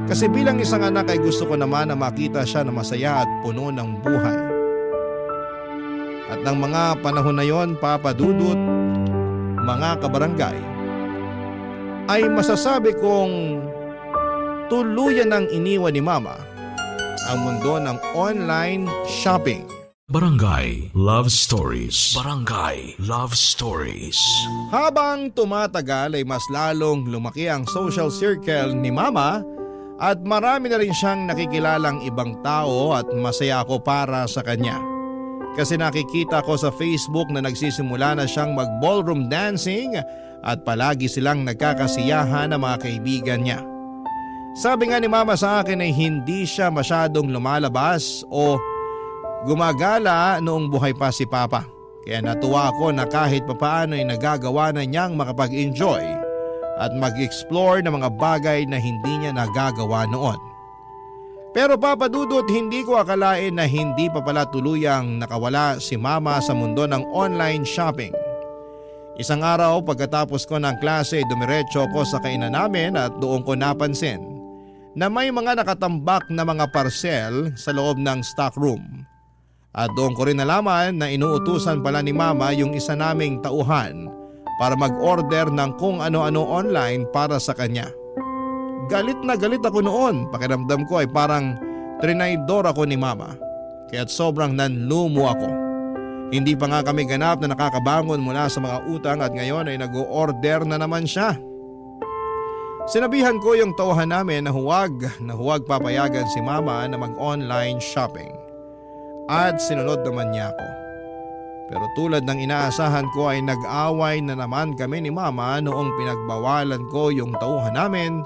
Kasi bilang isang anak ay gusto ko naman na makita siya na masaya at puno ng buhay. At ng mga panahon na yon, Papa Dudut, mga kabarangay, ay masasabi kong tuluyan ng iniwan ni Mama ang mundo ng online shopping. Barangay Love Stories. Barangay Love Stories. Habang tumatagal ay mas lalong lumaki ang social circle ni Mama at marami na rin siyang nakikilalang ibang tao at masaya ako para sa kanya. Kasi nakikita ko sa Facebook na nagsisimula na siyang mag-ballroom dancing at palagi silang nagkakasiyahan ng mga kaibigan niya. Sabi nga ni Mama sa akin ay hindi siya masyadong lumalabas o gumagala noong buhay pa si Papa. Kaya natuwa ako na kahit papaano ay nagagawa na niyang makapag-enjoy at mag-explore ng mga bagay na hindi niya nagagawa noon. Pero Papa Dudut, hindi ko akalain na hindi pa pala tuluyang nakawala si Mama sa mundo ng online shopping. Isang araw pagkatapos ko ng klase, dumiretso ko sa kainan namin at doon ko napansin na may mga nakatambak na mga parcel sa loob ng stock room. At doon ko rin nalaman na inuutusan pala ni Mama yung isa naming tauhan para mag-order ng kung ano-ano online para sa kanya. Galit na galit ako noon, pakiramdam ko ay parang trinaydor ako ni Mama. Kaya't sobrang nanlumo ako. Hindi pa nga kami ganap na nakakabangon mula sa mga utang at ngayon ay nag-o-order na naman siya. Sinabihan ko yung tauhan namin na huwag papayagan si Mama na mag-online shopping. At sinunod naman niya ako. Pero tulad ng inaasahan ko ay nag-away na naman kami ni Mama noong pinagbawalan ko yung tauhan namin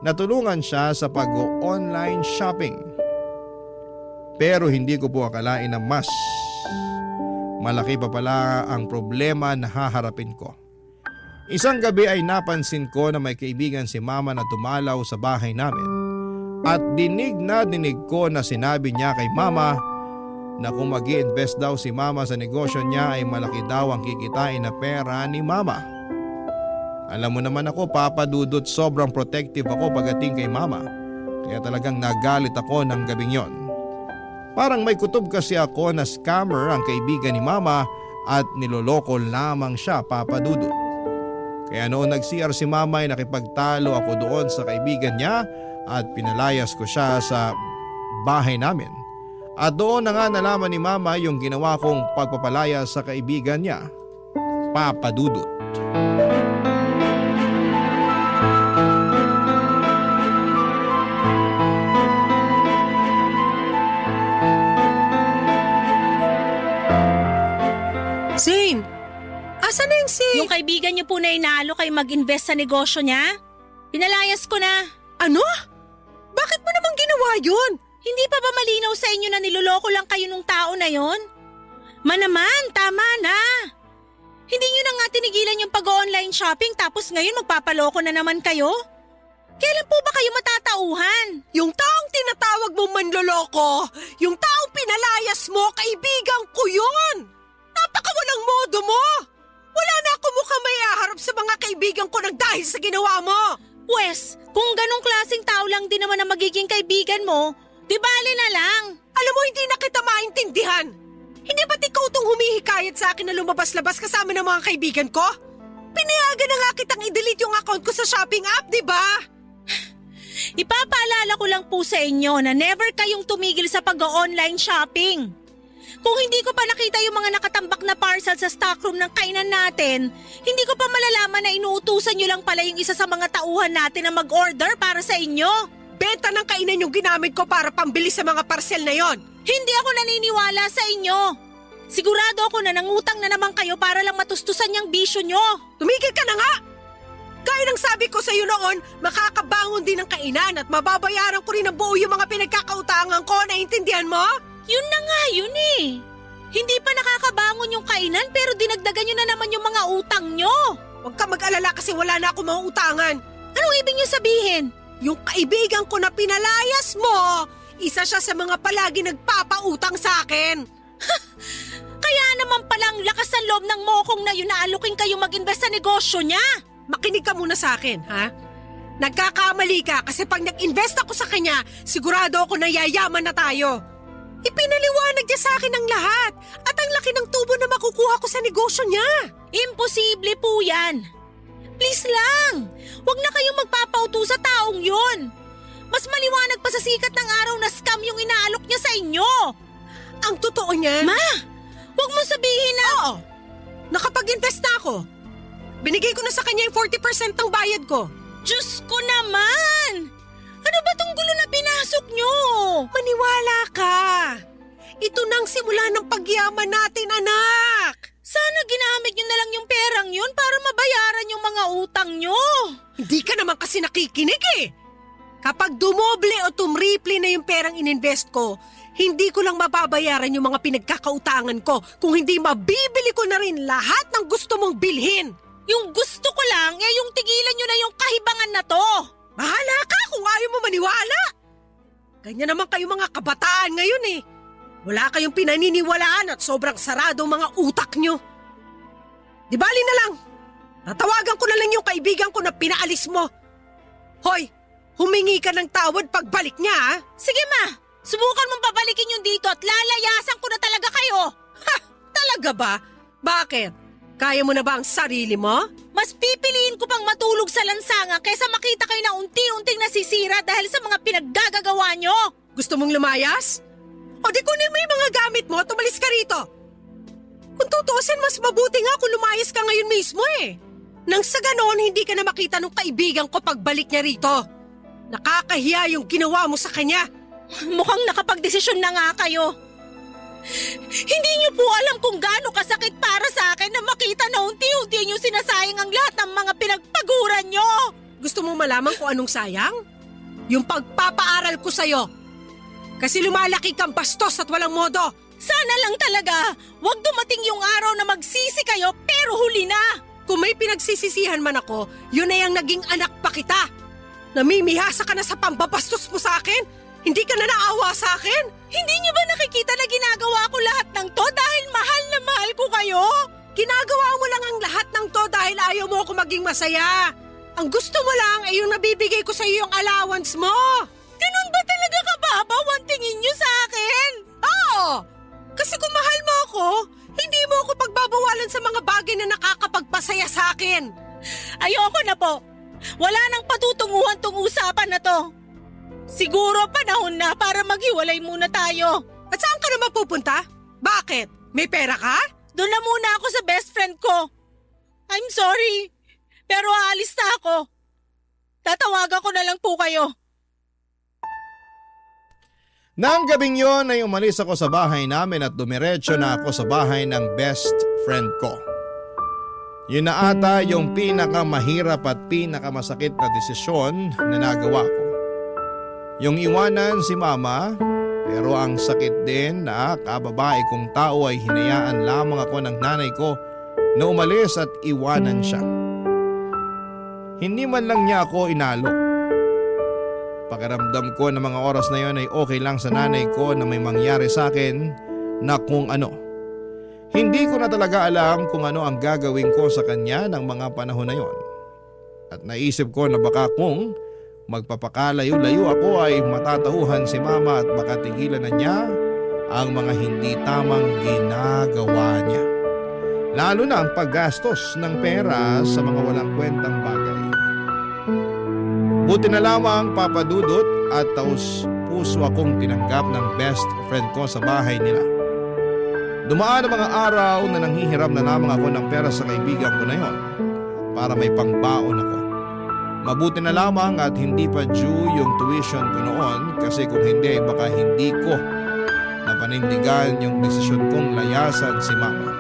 na tulungan siya sa pag-online shopping. Pero hindi ko po akalain na mas malaki pa pala ang problema na haharapin ko. Isang gabi ay napansin ko na may kaibigan si Mama na dumalaw sa bahay namin. At dinig ko na sinabi niya kay Mama na kung mag-i-invest daw si Mama sa negosyo niya ay malaki daw ang kikitain na pera ni Mama. Alam mo naman ako, Papa Dudut, sobrang protective ako pagdating kay Mama. Kaya talagang nagalit ako ng gabing yon. Parang may kutob kasi ako na scammer ang kaibigan ni Mama at niloloko lamang siya, Papa Dudut. Kaya noon nag-CR si Mama ay nakipagtalo ako doon sa kaibigan niya at pinalayas ko siya sa bahay namin. At doon na nga nalaman ni Mama yung ginawa kong pagpapalaya sa kaibigan niya, Papa Dudut. Zane! Asan na yung Yung kaibigan niyo po na inalo kayo mag-invest sa negosyo niya? Pinalayas ko na. Ano? Bakit mo naman ginawa yun? Hindi pa ba malinaw sa inyo na niloloko lang kayo nung tao na yon? Manaman, tama na. Hindi nyo na nga tinigilan yung pag-online shopping tapos ngayon magpapaloko na naman kayo? Kailan po ba kayo matatauhan? Yung taong tinatawag mo manloloko, yung taong pinalayas mo, kaibigan ko yun! Napakawalang modo mo! Wala na ako mukhang may aharap sa mga kaibigan ko nang dahil sa ginawa mo! Wes, kung ganong klaseng tao lang din naman ang magiging kaibigan mo, di bali na lang. Alam mo, hindi na kita maintindihan. Hindi ba't ikaw itong humihikayat sa akin na lumabas-labas kasama ng mga kaibigan ko? Pinayagan na nga kitang i-delete yung account ko sa shopping app, di ba? Ipapaalala ko lang po sa inyo na never kayong tumigil sa pag-online shopping. Kung hindi ko pa nakita yung mga nakatambak na parcel sa stockroom ng kainan natin, hindi ko pa malalaman na inuutusan nyo lang pala yung isa sa mga tauhan natin na mag-order para sa inyo. Benta ng kainan yung ginamit ko para pambili sa mga parcel na yon. Hindi ako naniniwala sa inyo. Sigurado ako na nangutang na naman kayo para lang matustusan yung bisyo nyo. Tumigil ka na nga! Gaya ng sabi ko sa iyo noon, makakabangon din ng kainan at mababayaran ko rin ng buo yung mga pinagkakautangan ko, naiintindihan mo? Yun na nga yun eh. Hindi pa nakakabangon yung kainan pero dinagdagan nyo na naman yung mga utang nyo. Huwag ka mag-alala kasi wala na ako mga utangan. Anong ibig nyo sabihin? Yung kaibigan ko na pinalayas mo, isa siya sa mga palagi nagpapautang sa akin. Kaya naman palang lakas ng loob ng mokong na yun na alukin kayo mag-invest sa negosyo niya. Makinig ka muna sa akin, ha? Nagkakamali ka kasi pag nag-invest ako sa kanya, sigurado ako na yayaman na tayo. Ipinaliwanag niya sa akin ang lahat at ang laki ng tubo na makukuha ko sa negosyo niya. Imposible po yan. Please lang, huwag na kayong magpapauto sa taong yun. Mas maliwanag pa sa sikat ng araw na scam yung inaalok niya sa inyo. Ang totoo niyan? Ma, huwag mo sabihin na… Oo, nakapag-invest na ako. Binigay ko na sa kanya yung 40% ng bayad ko. Diyos ko naman! Ano ba tong gulo na pinasok nyo? Maniwala ka. Ito nang simula ng pagyaman natin, anak. Sana ginamit nyo na lang yung perang yun para mabayaran yung mga utang nyo. Hindi ka naman kasi nakikinig eh. Kapag dumoble o tumriple na yung perang ininvest ko, hindi ko lang mababayaran yung mga pinagkakautangan ko kung hindi mabibili ko na rin lahat ng gusto mong bilhin. Yung gusto ko lang yung tigilan nyo na yung kahibangan na to. Bahala ka kung ayaw mo maniwala. Ganyan naman kayo mga kabataan ngayon eh. Wala kayong pinaniniwalaan at sobrang sarado mga utak nyo. Di bali na lang. Natawagan ko na lang yung kaibigan ko na pinaalis mo. Hoy, humingi ka ng tawad pagbalik niya ha? Sige ma, subukan mong babalikin yung dito at lalayasan ko na talaga kayo. Ha, talaga ba? Bakit? Kaya mo na ba ang sarili mo? Mas pipiliin ko pang matulog sa lansangan kaysa makita kayo na unti-unting nasisira dahil sa mga pinaggagawa nyo. Gusto mong lumayas? O di kunin mo yung mga gamit mo at umalis ka rito. Kung tutuusin, mas mabuti nga kung lumayas ka ngayon mismo eh. Nang sa ganoon, hindi ka na makita ng kaibigan ko pagbalik niya rito. Nakakahiya yung ginawa mo sa kanya. Mukhang nakapagdesisyon na nga kayo. Hindi niyo po alam kung gaano kasakit para sa akin na makita na unti-unti niyo sinasayang ang lahat ng mga pinagpaguran niyo. Gusto mo malaman kung anong sayang? Yung pagpapaaral ko sa'yo. Kasi lumalaki kang bastos at walang modo. Sana lang talaga, wag dumating yung araw na magsisi kayo pero huli na. Kung may pinagsisisihan man ako, yun na yung naging anak pa kita. Namimihasa ka na sa pambabastos mo sa akin? Hindi ka na naawa sa akin? Hindi niyo ba nakikita na ginagawa ko lahat ng to dahil mahal na mahal ko kayo? Ginagawa mo lang ang lahat ng to dahil ayaw mo ako maging masaya. Ang gusto mo lang ay yung nabibigay ko sa iyo yung allowance mo. Ganun ba talaga kababaw ang tingin niyo sa akin? Oo! Kasi kung mahal mo ako, hindi mo ako pagbabawalan sa mga bagay na nakakapagpasaya sa akin. Ayoko na po. Wala nang patutunguhan tong usapan na to. Siguro panahon na para maghiwalay muna tayo. At saan ka naman pupunta? Bakit? May pera ka? Doon na muna ako sa best friend ko. I'm sorry, pero aalis na ako. Tatawagan ko na lang po kayo. Nang gabing yon ay umalis ako sa bahay namin at dumiretso na ako sa bahay ng best friend ko. Yun na ata yung pinakamahirap at pinakamasakit na desisyon na nagawa ko. Yung iwanan si mama, pero ang sakit din na kababae kong tao ay hinayaan lamang ako ng nanay ko na umalis at iwanan siya. Hindi man lang niya ako inalo. Pakiramdam ko na mga oras na yon ay okay lang sa nanay ko na may mangyari sa akin na kung ano. Hindi ko na talaga alam kung ano ang gagawin ko sa kanya ng mga panahon na yon. At naisip ko na baka kung magpapakalayo-layo ako ay matatauhan si mama at baka tigilan na niya ang mga hindi tamang ginagawa niya. Lalo na ang paggastos ng pera sa mga walang kwentang bagay. Buti na lamang papadudot at taos puso akong tinanggap ng best friend ko sa bahay nila. Dumaan ang mga araw na nanghihiram na lamang ako ng pera sa kaibigan ko na yon para may pangbaon ako. Mabuti na lamang at hindi pa due yung tuition ko noon kasi kung hindi baka hindi ko napanindigan yung desisyon kong layasan si mama.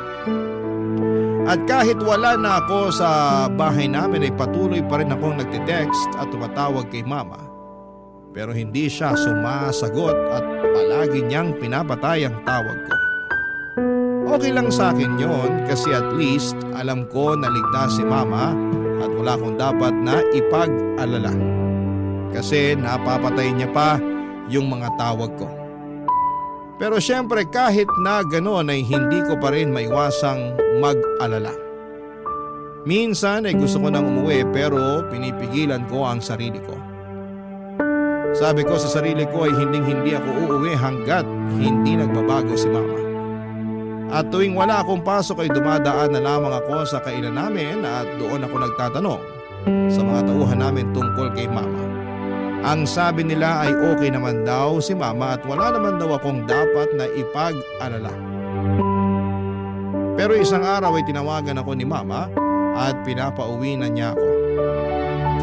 At kahit wala na ako sa bahay namin ay patuloy pa rin akong nagtitext at tumatawag kay mama. Pero hindi siya sumasagot at palagi niyang pinapatay ang tawag ko. Okay lang sa akin yon kasi at least alam ko na ligtas si mama at wala akong dapat na ipag-alala. Kasi napapatay niya pa yung mga tawag ko. Pero syempre kahit na gano'n ay hindi ko pa rin maiwasang mag-alala. Minsan ay gusto ko nang umuwi pero pinipigilan ko ang sarili ko. Sabi ko sa sarili ko ay hindi ako uuwi hanggat hindi nagbabago si Mama. At tuwing wala akong pasok ay dumadaan na lamang ako sa kainan namin at doon ako nagtatanong sa mga tauhan namin tungkol kay Mama. Ang sabi nila ay okay naman daw si Mama at wala naman daw akong dapat na ipag-alala. Pero isang araw ay tinawagan ako ni Mama at pinapauwi na niya ako.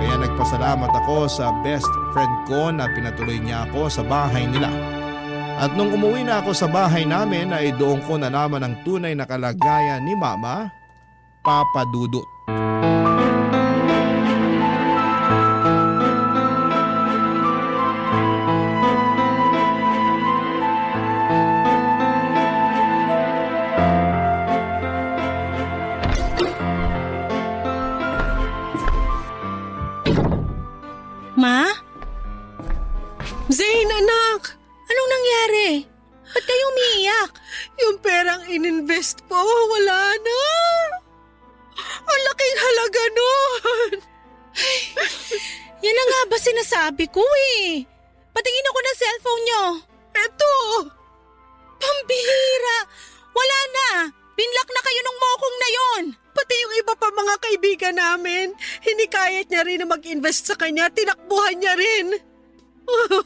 Kaya nagpasalamat ako sa best friend ko na pinatuloy niya ako sa bahay nila. At nung umuwi na ako sa bahay namin ay doon ko nalaman ang tunay na kalagayan ni Mama, Papa Dudut. Ma? Zane, anak! Anong nangyari? Ba't kayo umiiyak? Yung perang ininvest po, wala na. Ang laking halaga nun. Yan na nga ba sinasabi ko eh. Patingin ako ng cellphone nyo. Eto! Pambihira! Wala na! Binlock na kayo nung mokong na yon. Pati yung iba pa mga kaibigan namin, hinikayat niya rin na mag-invest sa kanya, tinakbuhan niya rin.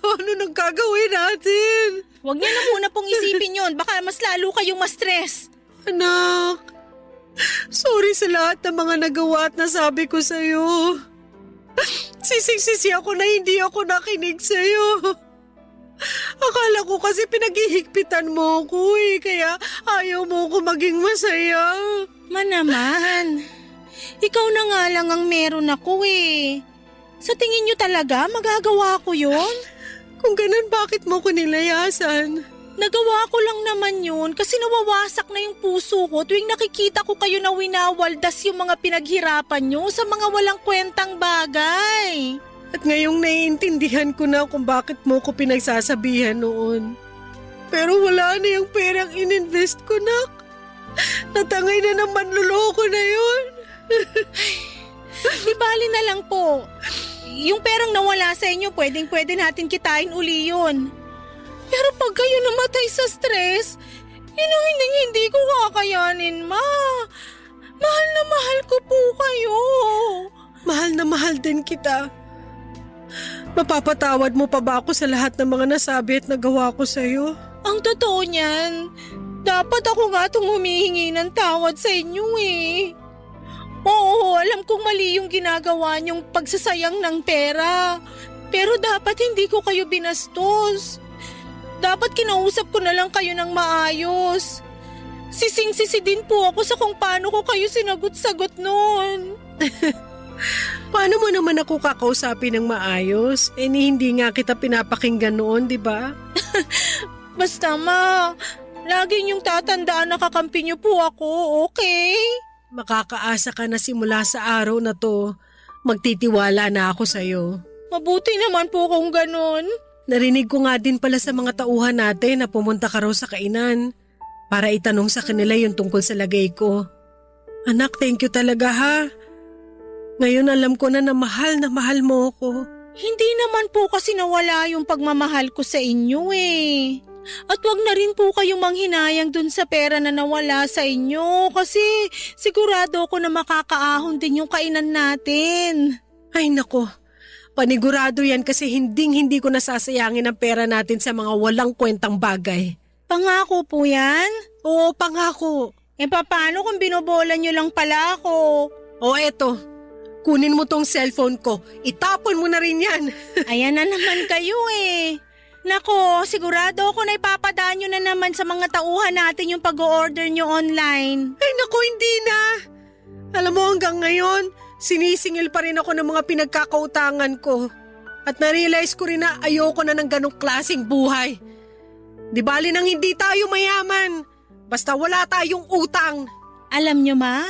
Ano nang gagawin natin? Huwag niyo na muna pong isipin yon, baka mas lalo kayong ma-stress. Anak, sorry sa lahat ng mga nagawa at nasabi ko sa'yo. Sisig-sisi ako na hindi ako nakinig sa'yo. Akala ko kasi pinaghihigpitan mo ko eh, kaya ayaw mo ko maging masaya. Naman, ikaw na nga lang ang meron ako eh. Sa tingin niyo talaga magagawa ko yon? Kung ganun, bakit mo ko nilayasan? Nagawa ko lang naman yun kasi nawawasak na yung puso ko tuwing nakikita ko kayo na winawaldas yung mga pinaghirapan nyo sa mga walang kwentang bagay. At ngayong naiintindihan ko na kung bakit mo ko pinagsasabihan noon. Pero wala na yung perang ininvest ko, nak. Natangay na ng manluloko na yun. Di bali na lang po. Yung perang nawala sa inyo, pwedeng-pwede natin kitain uli yun. Pero pag kayo namatay sa stress, yun ang hindi ko kakayanin, Ma. Mahal na mahal ko po kayo. Mahal na mahal din kita. Mapapatawad mo pa ba ako sa lahat ng mga nasabi at nagawa ko sa'yo? Ang totoo niyan, dapat ako nga itong humihingi ng tawad sa inyo eh. Oo, alam kong mali yung ginagawa niyong pagsasayang ng pera. Pero dapat hindi ko kayo binastos. Dapat kinausap ko na lang kayo ng maayos. Sising-sisi din po ako sa kung paano ko kayo sinagot-sagot noon. Paano mo naman ako kakausapin ng maayos? Hindi nga kita pinapakinggan noon, di ba? Basta Ma, lagi niyong tatandaan na kakampi niyo po ako, okay? Makakaasa ka na simula sa araw na to. Magtitiwala na ako sa'yo. Mabuti naman po kung ganun. Narinig ko nga din pala sa mga tauhan natin na pumunta ka raw sa kainan para itanong sa kanila yung tungkol sa lagay ko. Anak, thank you talaga ha. Ngayon alam ko na mahal mo ako. Hindi naman po kasi nawala yung pagmamahal ko sa inyo eh. At wag na rin po kayong manghinayang dun sa pera na nawala sa inyo kasi sigurado ako na makakaahon din yung kainan natin. Ay nako, panigurado yan kasi hindi ko nasasayangin ang pera natin sa mga walang kwentang bagay. Pangako po yan? Oo, pangako. Paano kung binobola nyo lang pala ako? O eto, kunin mo tong cellphone ko, itapon mo na rin yan. Ayan na naman kayo eh. Nako, sigurado ako na ipapadaan nyo na naman sa mga tauhan natin yung pag-o-order nyo online. Ay nako, hindi na. Alam mo hanggang ngayon, sinisingil pa rin ako ng mga pinagkakautangan ko. At na-realize ko rin na ayoko na ng ganong klaseng buhay. Di bali nang hindi tayo mayaman, basta wala tayong utang. Alam nyo Ma,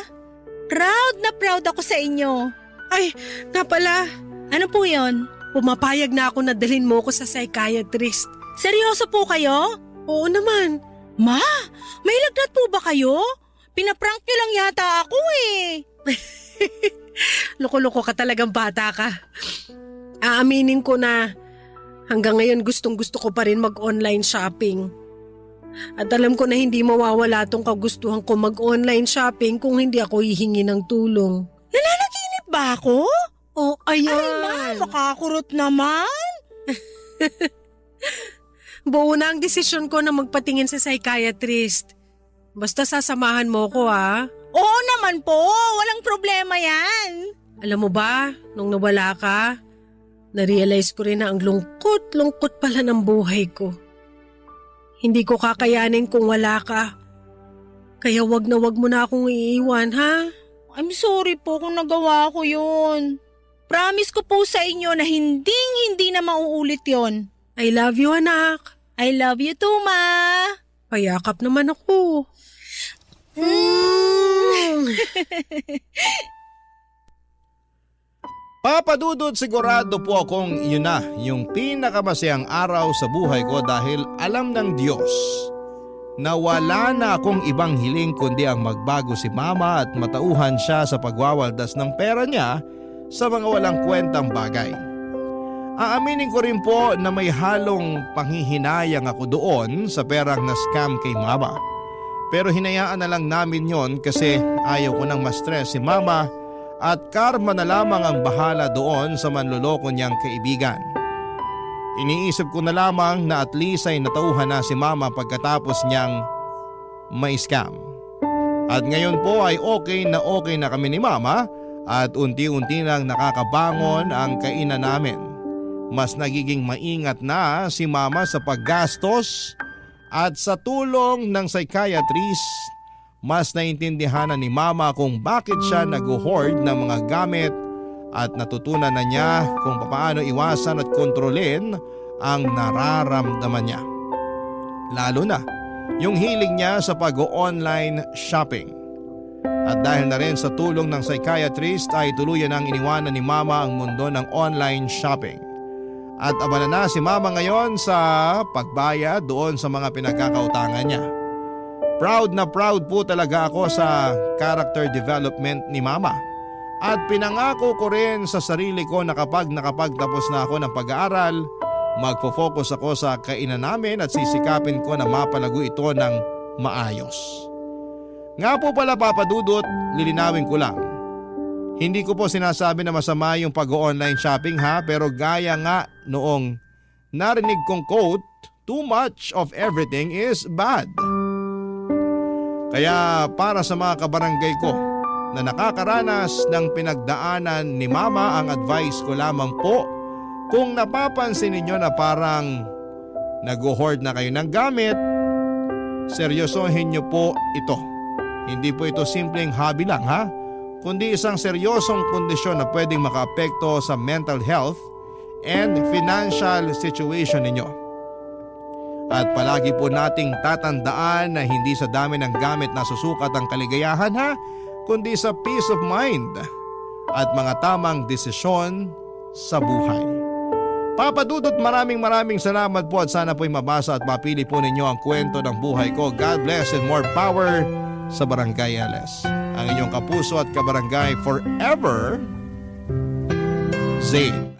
proud na proud ako sa inyo. Ay, nga pala. Ano po yon? Pumapayag na ako na dalhin mo ko sa psychiatrist. Seryoso po kayo? Oo naman. Ma, may lagnat po ba kayo? Pinaprank niyo lang yata ako eh. Loko-loko ka talagang bata ka. Aaminin ko na hanggang ngayon gustong-gusto ko pa rin mag-online shopping. At alam ko na hindi mawawala tong kagustuhan ko mag-online shopping kung hindi ako hihingi ng tulong. Nananaginip ba ako? Oh, ayan. Ay ma, makakurot naman. Buo na ang desisyon ko na magpatingin sa psychiatrist. Basta sasamahan mo ko ha. Oo naman po, walang problema yan. Alam mo ba, nung nawala ka, na-realize ko rin na ang lungkot pala ng buhay ko. Hindi ko kakayanin kung wala ka. Kaya wag mo na akong iiwan ha. I'm sorry po kung nagawa ko yun. Promise ko po sa inyo na hindi na mauulit yon. I love you anak. I love you too ma. Payakap naman ako. Papadudod, sigurado po akong yun na yung pinakamasayang araw sa buhay ko dahil alam ng Diyos na wala na akong ibang hiling kundi ang magbago si Mama at matauhan siya sa pagwawaldas ng pera niya sa mga walang kwentang bagay. Aaminin ko rin po na may halong panghihinayang ako doon sa perang na-scam kay Mama. Pero hinayaan na lang namin yon kasi ayaw ko nang ma-stress si Mama at karma na lamang ang bahala doon sa manloloko niyang kaibigan. Iniisip ko na lamang na at least ay natauhan na si Mama pagkatapos niyang ma-scam. At ngayon po ay okay na kami ni Mama at unti-unti nang nakakabangon ang kainan namin. Mas nagiging maingat na si Mama sa paggastos at sa tulong ng psychiatrist, mas naintindihan na ni Mama kung bakit siya nag-hoard ng mga gamit at natutunan na niya kung paano iwasan at kontrolin ang nararamdaman niya. Lalo na yung hiling niya sa pag-online shopping. At dahil na rin sa tulong ng psychiatrist ay tuluyan ang iniwanan ni Mama ang mundo ng online shopping. At abala na si Mama ngayon sa pagbayad doon sa mga pinagkakautangan niya. Proud na proud po talaga ako sa character development ni Mama. At pinangako ko rin sa sarili ko na kapag nakapagtapos na ako ng pag-aaral, magfo-focus ako sa kainan namin at sisikapin ko na mapalago ito ng maayos. Nga po pala Papadudot, lilinawin ko lang. Hindi ko po sinasabi na masama yung pag-online shopping ha, pero gaya nga noong narinig kong quote, too much of everything is bad. Kaya para sa mga kabarangay ko na nakakaranas ng pinagdaanan ni Mama, ang advice ko lamang po, kung napapansin ninyo na parang nag-hoard na kayo ng gamit, seryosohin nyo po ito. Hindi po ito simpleng hobby lang ha, kundi isang seryosong kondisyon na pwedeng makaapekto sa mental health and financial situation ninyo. At palagi po nating tatandaan na hindi sa dami ng gamit na susukat ang kaligayahan ha, kundi sa peace of mind at mga tamang desisyon sa buhay. Papadudot, maraming salamat po at sana po'y mabasa at mapili po ninyo ang kwento ng buhay ko. God bless and more power sa Barangay LS. Ang inyong kapuso at kabarangay forever, Zane.